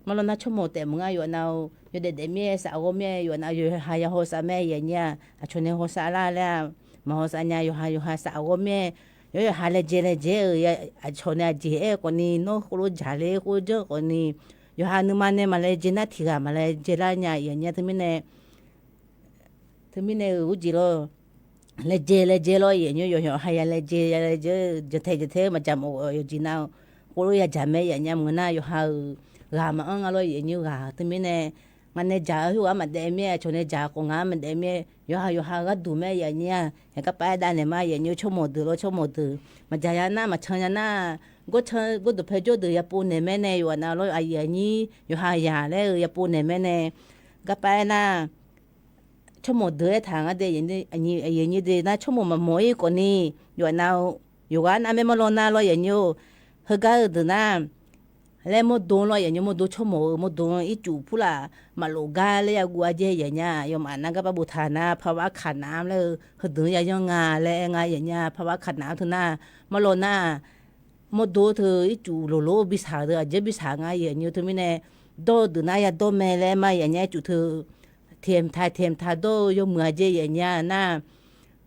冇攞那出冇地冇啊，要鬧要哋咩晒個咩，要鬧要係要好晒咩人呀，啊出你好晒啦咧，冇好晒呀，要係晒個咩。yo hale jele je ya chone je e koni no khulu jale ko je koni yo hanu mane male jena thiga male jela nya ya nya thmine ujilo le je lo ye yo yo ha ya le je the ma jam yo jina ko ya jame ya nya muna yo ha ga ma ang lo ye nyu ga thmine mane ja hu ma de me chone ja ko nga ma de me yo ha ga du me ya nya ka pa da ne ma ye nyu chomo de ma ja ya na ma chanya na go do phe jo de ya pu ne me ne yo na lo a ye ni yo ha ya le ya pu ne me ne ka pa na chomo de tha nga de ye ni de na chomo ma mo yi ko ni yo na yo ga na me ma lo na lo ye nyu ha ga de na le mo do lo ye nyu mo do chomo mo do i chu pu la ma lo ga le ya gua je ye nya yo ma na ga ba bu tha na pha wa kha na le hu du ya yo nga le nga ye nya pha wa kha na thu na ma lo na mo do thu i chu lo bi sa de je bi sa nga ye nyu thu mi ne do du na ya do me le ma ye nya chu thu thêm tha do yo mưa je ye nya na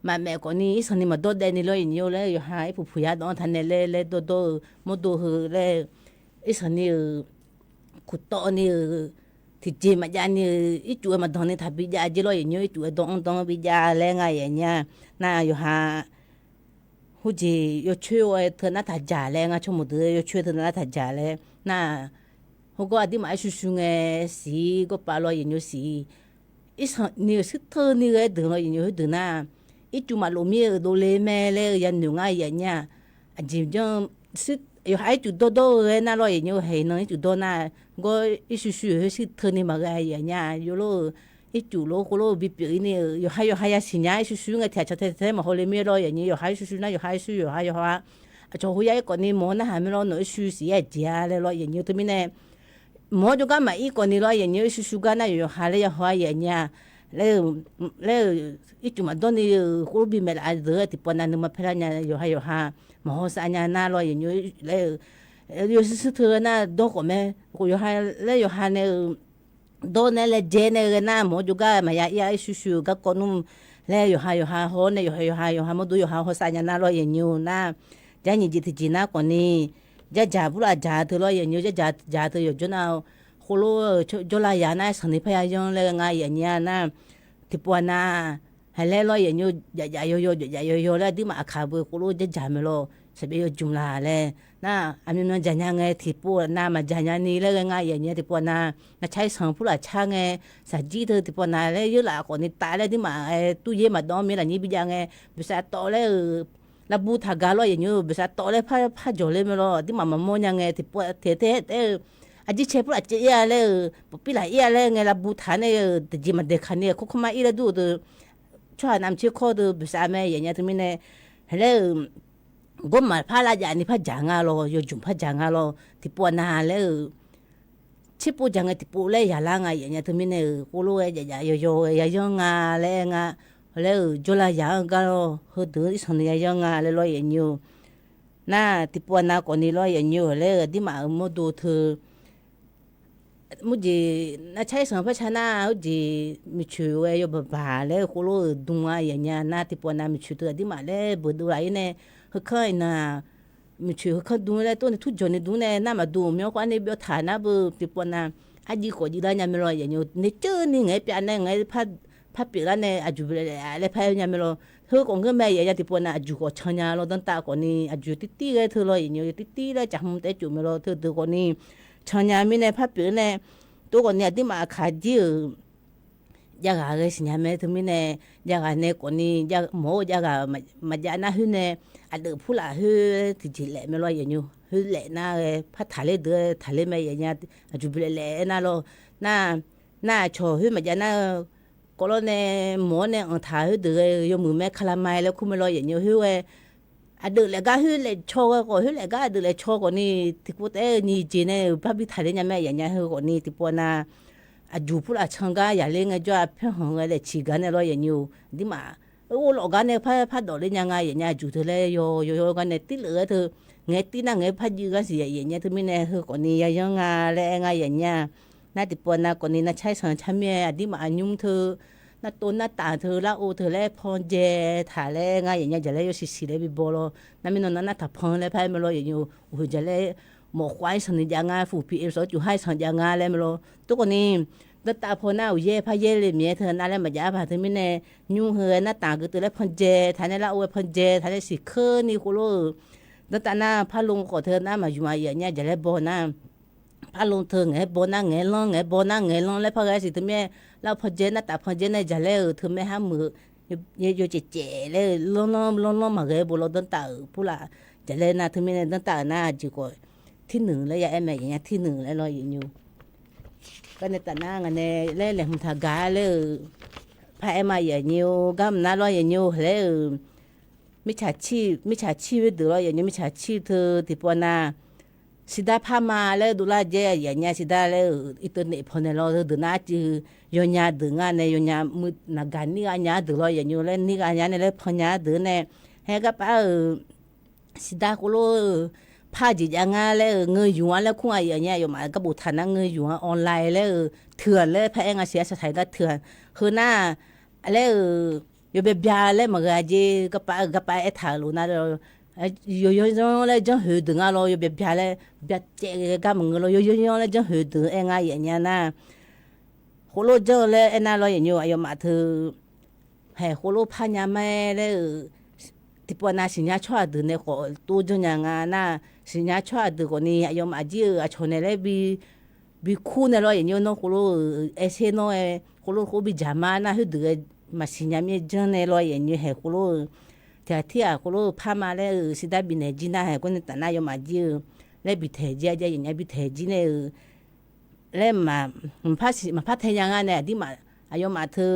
mà mẹ có ni ít ni mà do đen ni lo nhiều le yo hai phụ ya do than le do mo do hu le ít ni cụ to ni thì chỉ mà ra ni ít chú mà đón ni thà bây giờ chỉ lo nhiều ít chú đón bây giờ le ngay vậy nha na yo ha hu ji yo chơi thơ na thà giả le nga cho một đứa yo chơi thơ na thà giả le na hu có đi mà su nghe xí có ba lo nhiều xí ít ni sức thơ ni cái đừng lo nhiều đừng na ít chú mà lo mía đồ le mẹ le yan nhiều ngay vậy nha chỉ cho sức yo hai chú do na lo nhiều hay nó chú do na có ít su sức thơ ni mà cái vậy nha yo lo ít chú lo có lo bị bị ni yo hai xin nha su nghe theo cho thế mà hồi mía lo vậy nhiều yo hai su na yo hai yo ha cho hồi ấy còn ni món na hay lo nó su xí à giá le lo vậy nhiều tụi mình nè mỗi chỗ mà ít còn ni lo vậy nhiều su cái na yo hai le yo hai vậy nha le ít chú mà đó ni có bị mẹ lại rồi thì bọn anh mà phải nha yo ha mà họ sang nhà na lo vậy nhiều le yo sức thơ na đó của mẹ của yo hai le yo hai ne đó ne le je ne na mỗi chỗ mà ya su các con le yo ha ho ne yo ha mà do yo ha họ sang nhà na lo vậy nhiều na giá như thì chỉ na còn ni giá bula giá thôi lo vậy nhiều giá thôi yo chỗ nào kholo cho la ya na sang ni phải yo le ngay vậy nha na thì bọn na hay le lo vậy nhiều yo le đi mà khá bữa kholo giá me lo sẽ bị chung là le na anh nói giá nghe thì bọn na mà giá ni le ngay vậy nha thì bọn na chạy sang bula cha nghe sa ji thôi thì bọn na le yo là còn ni ta le đi mà tu ye mà đó mi là ni bây giờ nghe bây giờ to le là bu thà gà lo vậy nhiều bây giờ to le pha jo le me lo đi mà mua nhà nghe thì bọn thế aji chepu aji ya le pila ya le nghe là bu thà này thì chỉ mà để khăn này cũng không ai là đủ được cho nam chỉ có được bây giờ mấy nhà tụi mình này le gom mà pha là nhà ni pha giang lo yo jum pha giang lo thì bọn na le chepu giang thì bu le ya la ngay nhà tụi mình này cô lo yo nga le jo la ya ga lo ho du is hon ya nga le lo nhiều na thì bọn na còn ni lo nhiều le đi mà mua đồ thưa mu ji na chai sang pa chana ji mi chu yo ba le ko lo dunga ya nya na ti po na mi chu de di ma le bu du ai ne ho khai na mi chu ho du le to ne tu jo ne du ne na ma du myo kwa ne bio tha na bu ti po na a ji ko ji da nya mi lo ya nyu ne chu ni ngai pya ne ngai pha pi la ne a ju le pha nya mi lo ho ko nge me ya ti po na a ju ko chanya lo dan ta ko ni a ju ti ge thu lo ya nyu ti le cha hum te chu mi lo thu ko ni ชอนยามีในพับปืนในตัวคนเนี่ยที่มาขาดยืยากาเรสิญาแม่ถึงมีในยากาในคนนี้ยากหมอยากามาจานะหื้อในอันเดือผู้ละหื้อที่จีเล่ไม่รออย่างอยู่หื้อเล่น่าพัดทะเลเดือทะเลไม่อย่างเงี้ยจูบเล่น่าโลน่าโชว์หื้อมาจานะก็แล้วในหมอในอังท้าหื้อเดือยมือแม่คลาไม้แล้วคุ้มไม่รออย่างอยู่หื้ออันเดือเล็กก็หื้อเล่โชว์ก็หื้อเล็กก็เดือเล่โชว์ก็นี่ที่พูดนี่จีเนี่ยพับพิทะเลเนี่ยแม่อย่างเงี้ยหื้อก็นี่ที่พูดนะอาจูพูดอาช่างก็อย่าเล่นก็เพื่อนของเราชีกันเนี่ยเราอย่างอยู่ดิมาโอ้เรากันเนี่ยพัดดอกเล่นยังไงอย่างเงี้ยจูเธอเลยโยกันเนี่ยติดเหลือเธอเงี้ยติดนั่งเงี้ยพัดยืกันสิอย่างเงี้ยเธอไม่เนี่ยเธอคนนี้ยังไงเล่นไงอย่างเงี้ยน่าติดปวดนะคนนี้น่าใช้สังชามีดิมายุ่งเธอน่าตัวน่าตาเธอละโอเธอเล่พอนเจถ่ายเล่ไงอย่างเงี้ยจะเล่ยสิเล่บิบโลนั่นไม่นอนน่าถับพอนเล่พายไม่รออย่างอยู่โอ้จะเล่หมอกควายสันนิษฐานฟูพีเอฟสอยู่ให้สันยังไงเล่ไม่รอตัวคนนี้ดตาพอหน้าเย่พะเย่เลยเมียเธอนั่นแหละมาจ้าพาเธอไม่แน่ยุ่งเหือหน้าต่างก็ตัวเล็กพันเจท่านนี่ละโอ้พันเจท่านนี่สิเคนี่กูรู้ดตาหน้าพาลุงขอเธอหน้ามาอยู่มาอย่างเงี้ยจะเล่บ่หน้าพาลุงเธอไงบ่หน้าไงลองไงบ่หน้าไงลองแล้วพอไงสิเธอแม่เราพันเจหน้าตาพันเจเนี่ยจะเล่เธอไม่ห้ามมืออยู่เจ๋เลยลองมาไงบ่เราดตาพูดละจะเล่นะเธอไม่เนี่ยดตาหน้าจีก็ที่หนึ่งแล้วอย่าแอมอย่างเงี้ยที่หนึ่งแล้วรออยู่ก็ในแต่หน้ากันเนี่ยเล่นแหลมทากาเลยพายมาอย่างนี้ก็มันน่ารออย่างนี้เลยมิจฉาชีพดูรออย่างนี้มิจฉาชีพเธอที่ปวนาสิดาพามาเลยดูแลเจอย่างนี้สิดาเลยอิตเนี่ยพอเนี่ยเราดูน่าจือยอนยาดูงานเนี่ยยอนยามือนักการนี่อันยาดูรออย่างนี้เลยนี่อันยาเนี่ยเลยพอนยาดูเนี่ยให้กับสิดาคุโลพาจิยังไงเลยเงยอยู่แล้วคุ้งอย่างเงี้ยอยู่มาก็บุษนังเงยอยู่ออนไลน์เลยเถื่อนเลยพระเองเสียสถานะเถื่อนคือหน้าอะไรอยู่แบบยาเลยมันก็จะก็ไปไอ้ถ่ายลูน่าเราอยู่เลยจังหืดดึงเราอยู่แบบยาเลยแบบเจ๊ก็มึงเราอยู่เลยจังหืดดึงเองอย่างเงี้ยนะโคโลเจอเลยไอ้น่าเราอย่างเงี้ยอยู่มาเธอให้โคโลพญาแม่เลยที่ปวนาสิญญาชอบดึงเนี่ยก็ตัวจนอย่างนั้นนะสิญญาชอบดึงคนนี้ยอมอาจีชนเลยบีคู่เนี่ยเราอย่างนี้น้องคนรู้เอเซโน่คนรู้เขาบีจามานะคือดึงมาสิญญามีจังเนี่ยเราอย่างนี้ให้คนรู้แต่ที่คนรู้พามาเลยสิได้บินจีน่าให้คนนี้แต่น่ายอมอาจีเลยบิเทจีอาจจะอย่างนี้บิเทจีเนี่ยเลยมาพัดเทียงานเนี่ยที่มายอมมาเธอ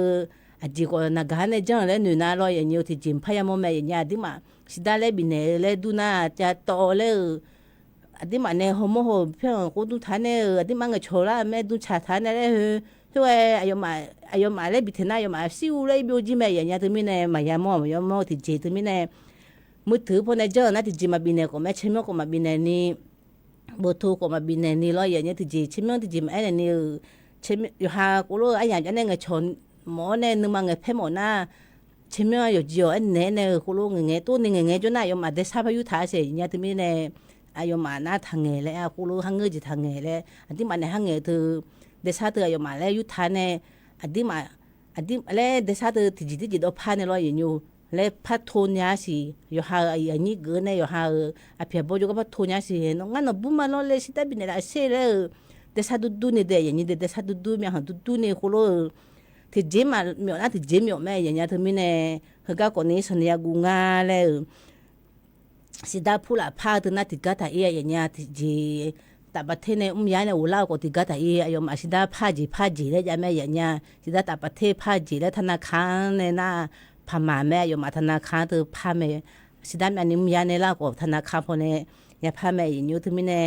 อาจีก็นักการเนี่ยจังเลยหนูน่ารออย่างนี้ที่จิมพยามแม่อย่างนี้ที่มาสิได้เลยบินเลยดูน่าจะโตเลยที่มาเนี่ยหัวโมโหเพื่อนกูดูท่านเนี่ยที่มันก็โชว์ละแม่ดูชาท่านเนี่ยช่วยอายมาเลยบิดหน้าอายมาซิวเลยบิวจิแม่อย่างนี้ที่มีเนี่ยมายามอที่จีที่มีเนี่ยมือถือพอเนี่ยเจอนะที่จีมาบินเนี่ยก็แม่ชิมก็มาบินเนี่ยนี่บูทูก็มาบินเนี่ยนี่รออย่างนี้ที่จีชิมที่จีมาไอ้เนี่ยชิมอยู่หากูรู้ไอ้อย่างนี้เนี่ยชนหมอเนี่ยนึกมาเงยเพ่หมอหน้าชิมอยู่จีอ๋อเนี่ยกูรู้เงยตัวเงยจนน่ะอายมาเดชาพายุท้าเสียอย่างนี้ที่มีเนี่ยอายมาหน้าทางเงยเลยกูรู้ทางเงยจีทางเงยเลยอันที่มันในทางเงยเธอเดชาเธออายมาเลยยุทธาเนี่ยอันที่เลยเดชาเธอที่จีดอพาเนี่ยรออย่างอยู่เลยพัดโทนยาสิอยู่หาอย่างนี้เกินเนี่ยอยู่หาอภิบาลก็พัดโทนยาสิน้องงั้นเราบุ้มมาแล้วเลยสิแต่บินเนี่ยเสียเลยเดชาดูเนี่ยเดี๋ยวอย่างนี้เดชาดูมีหางดูเนี่ยกูรู้ที่เจมาเมียน่าที่เจมีอแม่อย่างเงี้ยเธอมีเนี่ยเขาก็คนนี้สัญญากูงาเลยสิดาพูดละพาเธอน่าที่กัดไอ้อย่างเงี้ยที่เจแต่ประเทศเนี่ยยาเนี่ยอุลาก็ที่กัดไอ้ยอมสิดาพาจีเลยจะแม่อย่างเงี้ยสิดาแต่ประเทศพาจีแล้วธนาคารเนี่ยน่าพามาแม่ยอมธนาคารเธอพาแม่สิดาอันนี้ยาเนี่ยละก็ธนาคารพอเนี่ยอย่าพาแม่อย่างเงี้ยเธอมีเนี่ย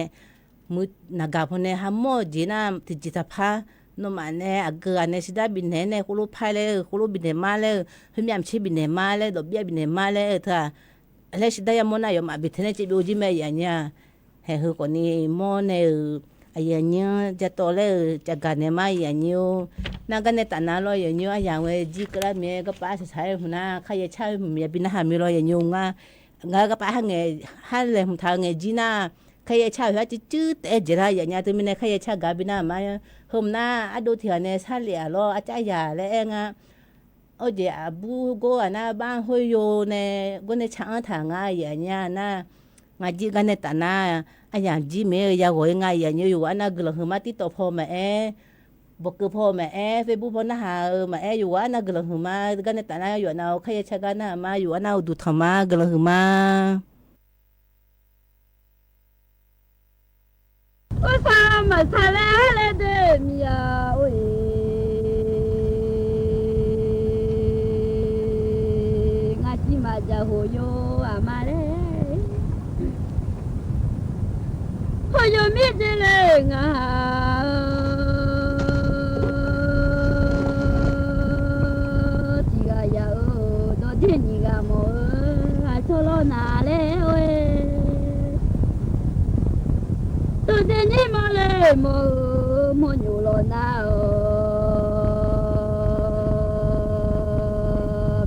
มุดนากาพอเนี่ยหามอจีน่าที่จีตาพาโนมาเนี่ยเกิดเนี่ยสิได้บินเนี่ยคุรุพายเลยคุรุบินมาเลยเพิ่มยามชีบินมาเลยดอกเบี้ยบินมาเลยเธออะไรสิได้ยามน่ะยามบินเนี่ยจะดูจิแม่อย่างเงี้ยให้เฮคนนี้มอเนี่ยอย่างเงี้ยจะโตเลยจะกันเนี่ยมาอย่างเงี้ยนั่งกันเนี่ยตาหน้าลอยอย่างเงี้ยอย่างเว้ยจีกระเมียก็ป้าใช้หัวหน้าใครจะใช้เมียบินหามีลอยอย่างเงี้ยงาก็ป้าหังเงี้ยหันเลยทางเงี้ยจีน่าใครจะใช้หัวจะจืดแต่จะได้อย่างเงี้ยตัวมีเนี่ยใครจะใช้กาบินมาเพิ่มหน้าอดูเถียนเนี่ยซาเลียรออาจารย์ยาและเองอ่ะโอ้เดี๋ยวบูโก้อ่ะนะบ้านห้อยโยเนี่ยก็ในช่างทางง่ายอย่างเงี้ยนะ ngaji gane tana aya ji me ya go nga ya nyu yu ana glo huma ti to pho ma e bok pho ma e facebook pho na ha ma e yu ana glo huma gane tana yu na khaya chaga na ma yu ana du thama glo huma o sa ma sala le de mia oi ngaji ma ja ho yo amare yo mi de le nga ti ga ya o do de ni ga mo a solo na le we do de ni mo le mo nyu lo na o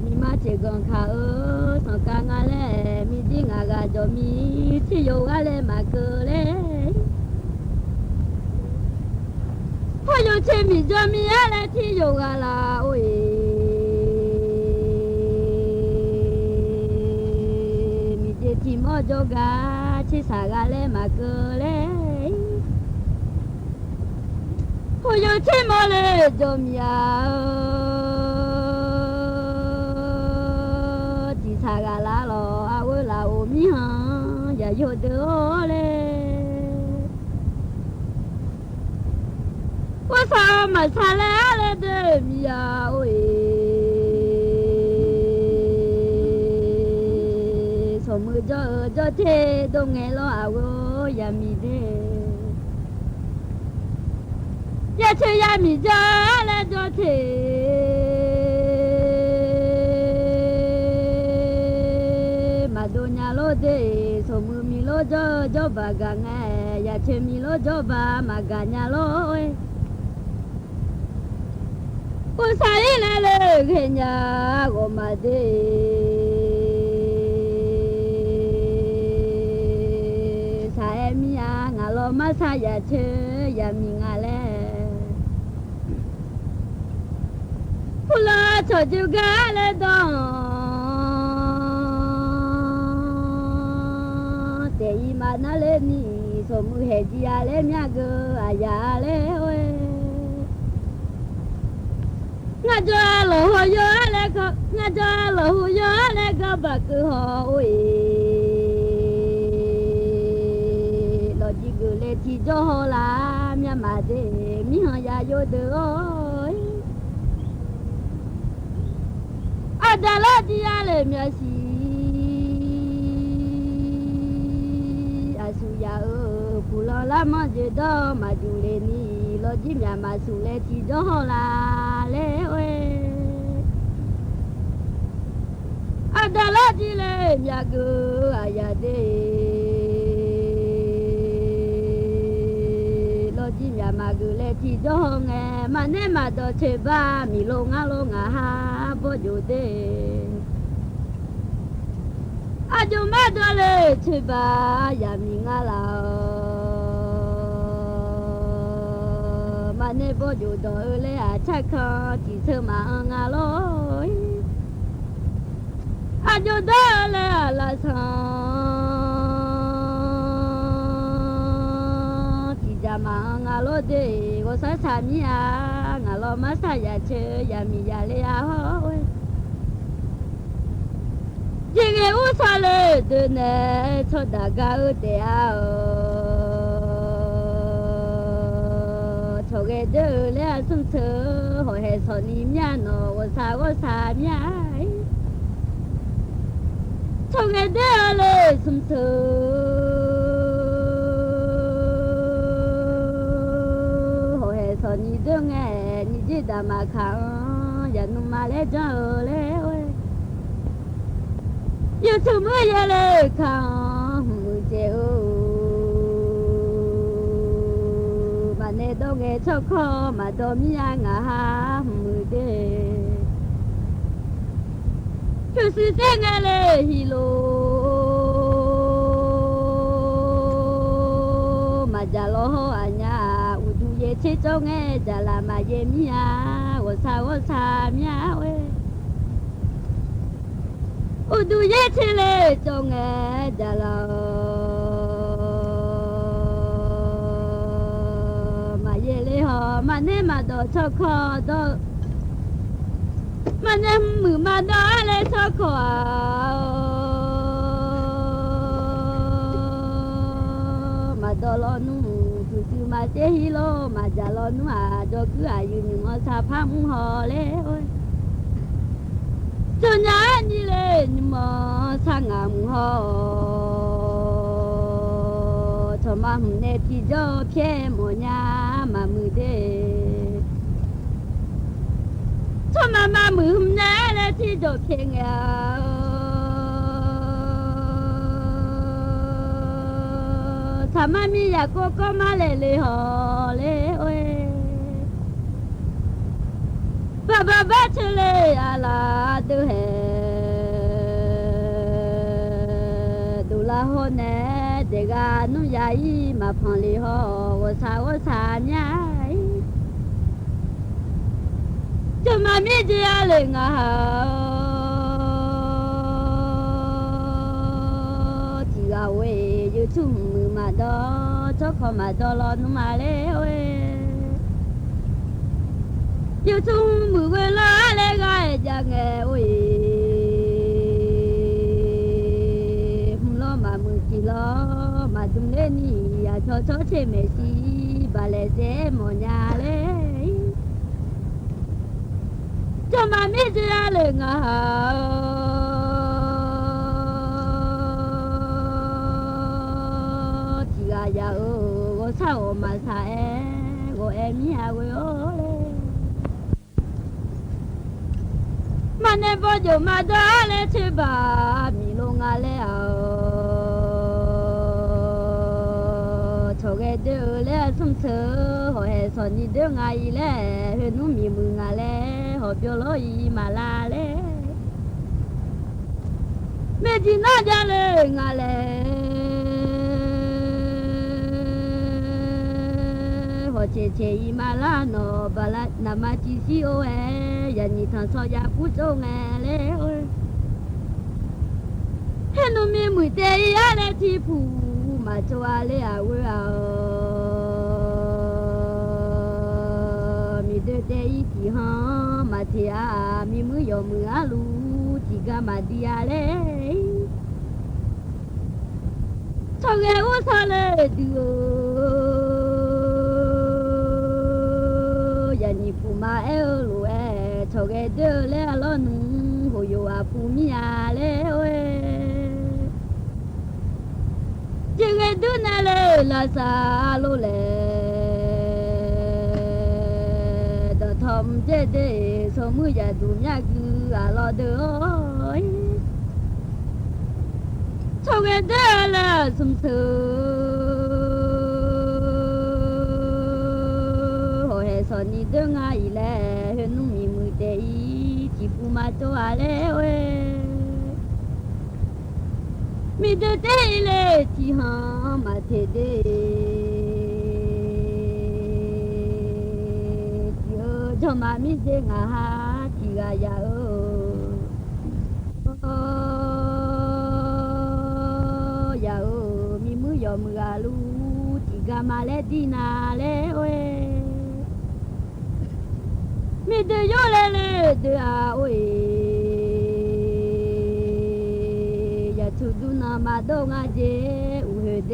mi ma che gon kha o so ka nga le mi di nga ga jo mi ti yo ga le ma ko le yo che mi jo mi ala ti yo gala oi mi je ti mo jo ga chi sa ga le ma ko le yo che mo le jo mi a ti sa ga la lo a wo la o mi ha ya yo de le我啥嘛啥来了的米呀喂，从木着天都爱了啊我呀米的，呀去呀米着来着天，马多伢罗的，从木米罗着巴干哎，呀去米罗着巴马干伢罗哎。我啥里来了？看呀，我妈的，啥米呀？俺老妈啥呀？吃呀米俺嘞，不拉早就干了当，这一嘛那嘞你，说木黑鸡呀嘞面个啊呀嘞喂。nga cho lo ho yo le ko nga cho lo ho yo le ko ba ku ho oi lo ji gu le ti jo ho la mya ma de mi ha ya yo de oi ada la di ya le mya si asu ya o pu lo la ma je do ma ju le ni lo ji mya ma su le ti jo ho la le we adala di le mya go aya de lo ji mya ma go le ti do nge ma ne ma do che ba mi lo nga ha bo jo de ajo ma do le che ba ya mi nga la ne bo ju do le a cha kha ti se ma nga loi a ju do le la sa ti ja ma nga lo de go sa sa mi a nga lo ma sa ya che ya mi ya le a ho ji ge u sa le de ne cho da ga u de a cho cái đứa lẽ sung sờ hồi hè sọ nim nha nó có xa nha cho cái đứa lẽ sung sờ hồi hè sọ ni đứa nghe ni chỉ đã mà khang ya nu mà lẽ cho lẽ yêu thương mới ya lẽ khang mười chiều do nghe cho khó mà do mi ăn à mười đê chú sư thế nghe lệ hi lô mà già lo ho à nhà u du ye che cho nghe già là mà ye mi à wo sa mi à we u du ye che lệ cho nghe già là มาเน่มาดอชอคอดอมาเน่มือมาดออะไรชอคอมาดอลอนูคือมาเจฮิโลมาจาลอนูอาดอคืออายุนึงอซาพามุฮอเลโอ้ยจนยานี่เลยนี่มอสางามุฮอทอมาหุ่นเนติจอเพียมญามามือเดทอมามือหุ่นเนติจอเพียงทำมามีอยากก็มาเลยหอเลยโอ้ยบ้าเชลอะไรดูเหดูละหอเนเด็กนุ่ยายมาพังลีหอว่าสาเนี่ยจะมามีเดียเลยงาที่เราเวอยู่ทุ่มมือมาดอชอบขอมาดอรอนุ่มมาเลยเว้ยอยู่ทุ่มมือเวลาเลยไงจังเว้ยมามือจีล้อมาดุงเลนี่อย่าชอเชเมซีบาเลเซมอนยาเลยจะมาไม่เจอเลยงาที่กายาก็เศร้ามาสายก็เอ็มยาก็โอเลยมันเนี่ยพอจะมาดาเลยใช่ป่ะมีลงอะไรชกเดือเล่สมเสอหอยสอนนี่เดือไงเล่เห็นนุ่มมีมือไงเล่หอบเยลอยมาลาเล่เมจิน่าจะเลยไงเล่หอบเชมาลาโนบาลานามาจิซิโอเอยันนี่ทางซอยาผู้โจงเล่เห็นนุ่มมีมือเตยอะไรที่ผู้มาจัวเลยมีเดเตยที่หอมาเทียมีมือยอมือลูที่กามาดีอะไรชอบอุสาเลยดูยันนี่ผู้มาลูชอบเดเลยล้อนุ่งหัวยัวผู้มีอะไรจิงดูนาเลลาซาโลเลดอทอมเจเดสมุยาดูญาคืออาลอเดอยชอบเดลาสมเสอโหเฮสอนี่เดงาอีแลเฮนุ่มมีมือเตอีจิปูมาโตอาเลเวมีเดเตเลที่หามาเทเดที่จอมามีเดงาหาที่กายาอยามีมือยอมืออาลูที่กามาเลดีนาเลเวมีเดโยเลเลเดอาเวมาดงอาเจอุเฮเด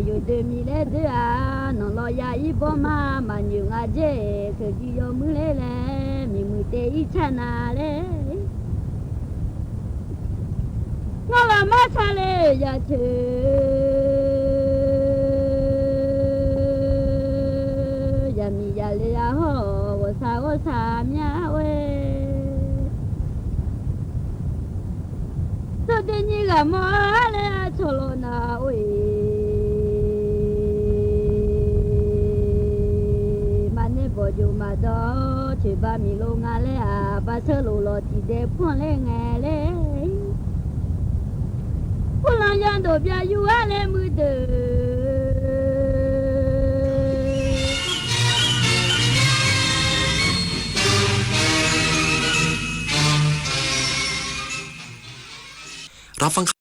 ยูเดมิเลเดอาน้องลอยาอีบอมามันยูอาเจเคจิโยมือเลเลมีมือเตอีชนาเลงอลามาชาเลยาเชยามียาเลยาโฮวสามียาเวตัวเดนี่ก็มาเลยชโลนาโอ้ยมันเนี่ยพออยู่มาดอที่บ้านมีโรงงานเลยบ้านเชโลโลที่เด็กพ่อเลยไงเลยพลังยันโดบยาอยู่อะไรมือเด้อรับฟัง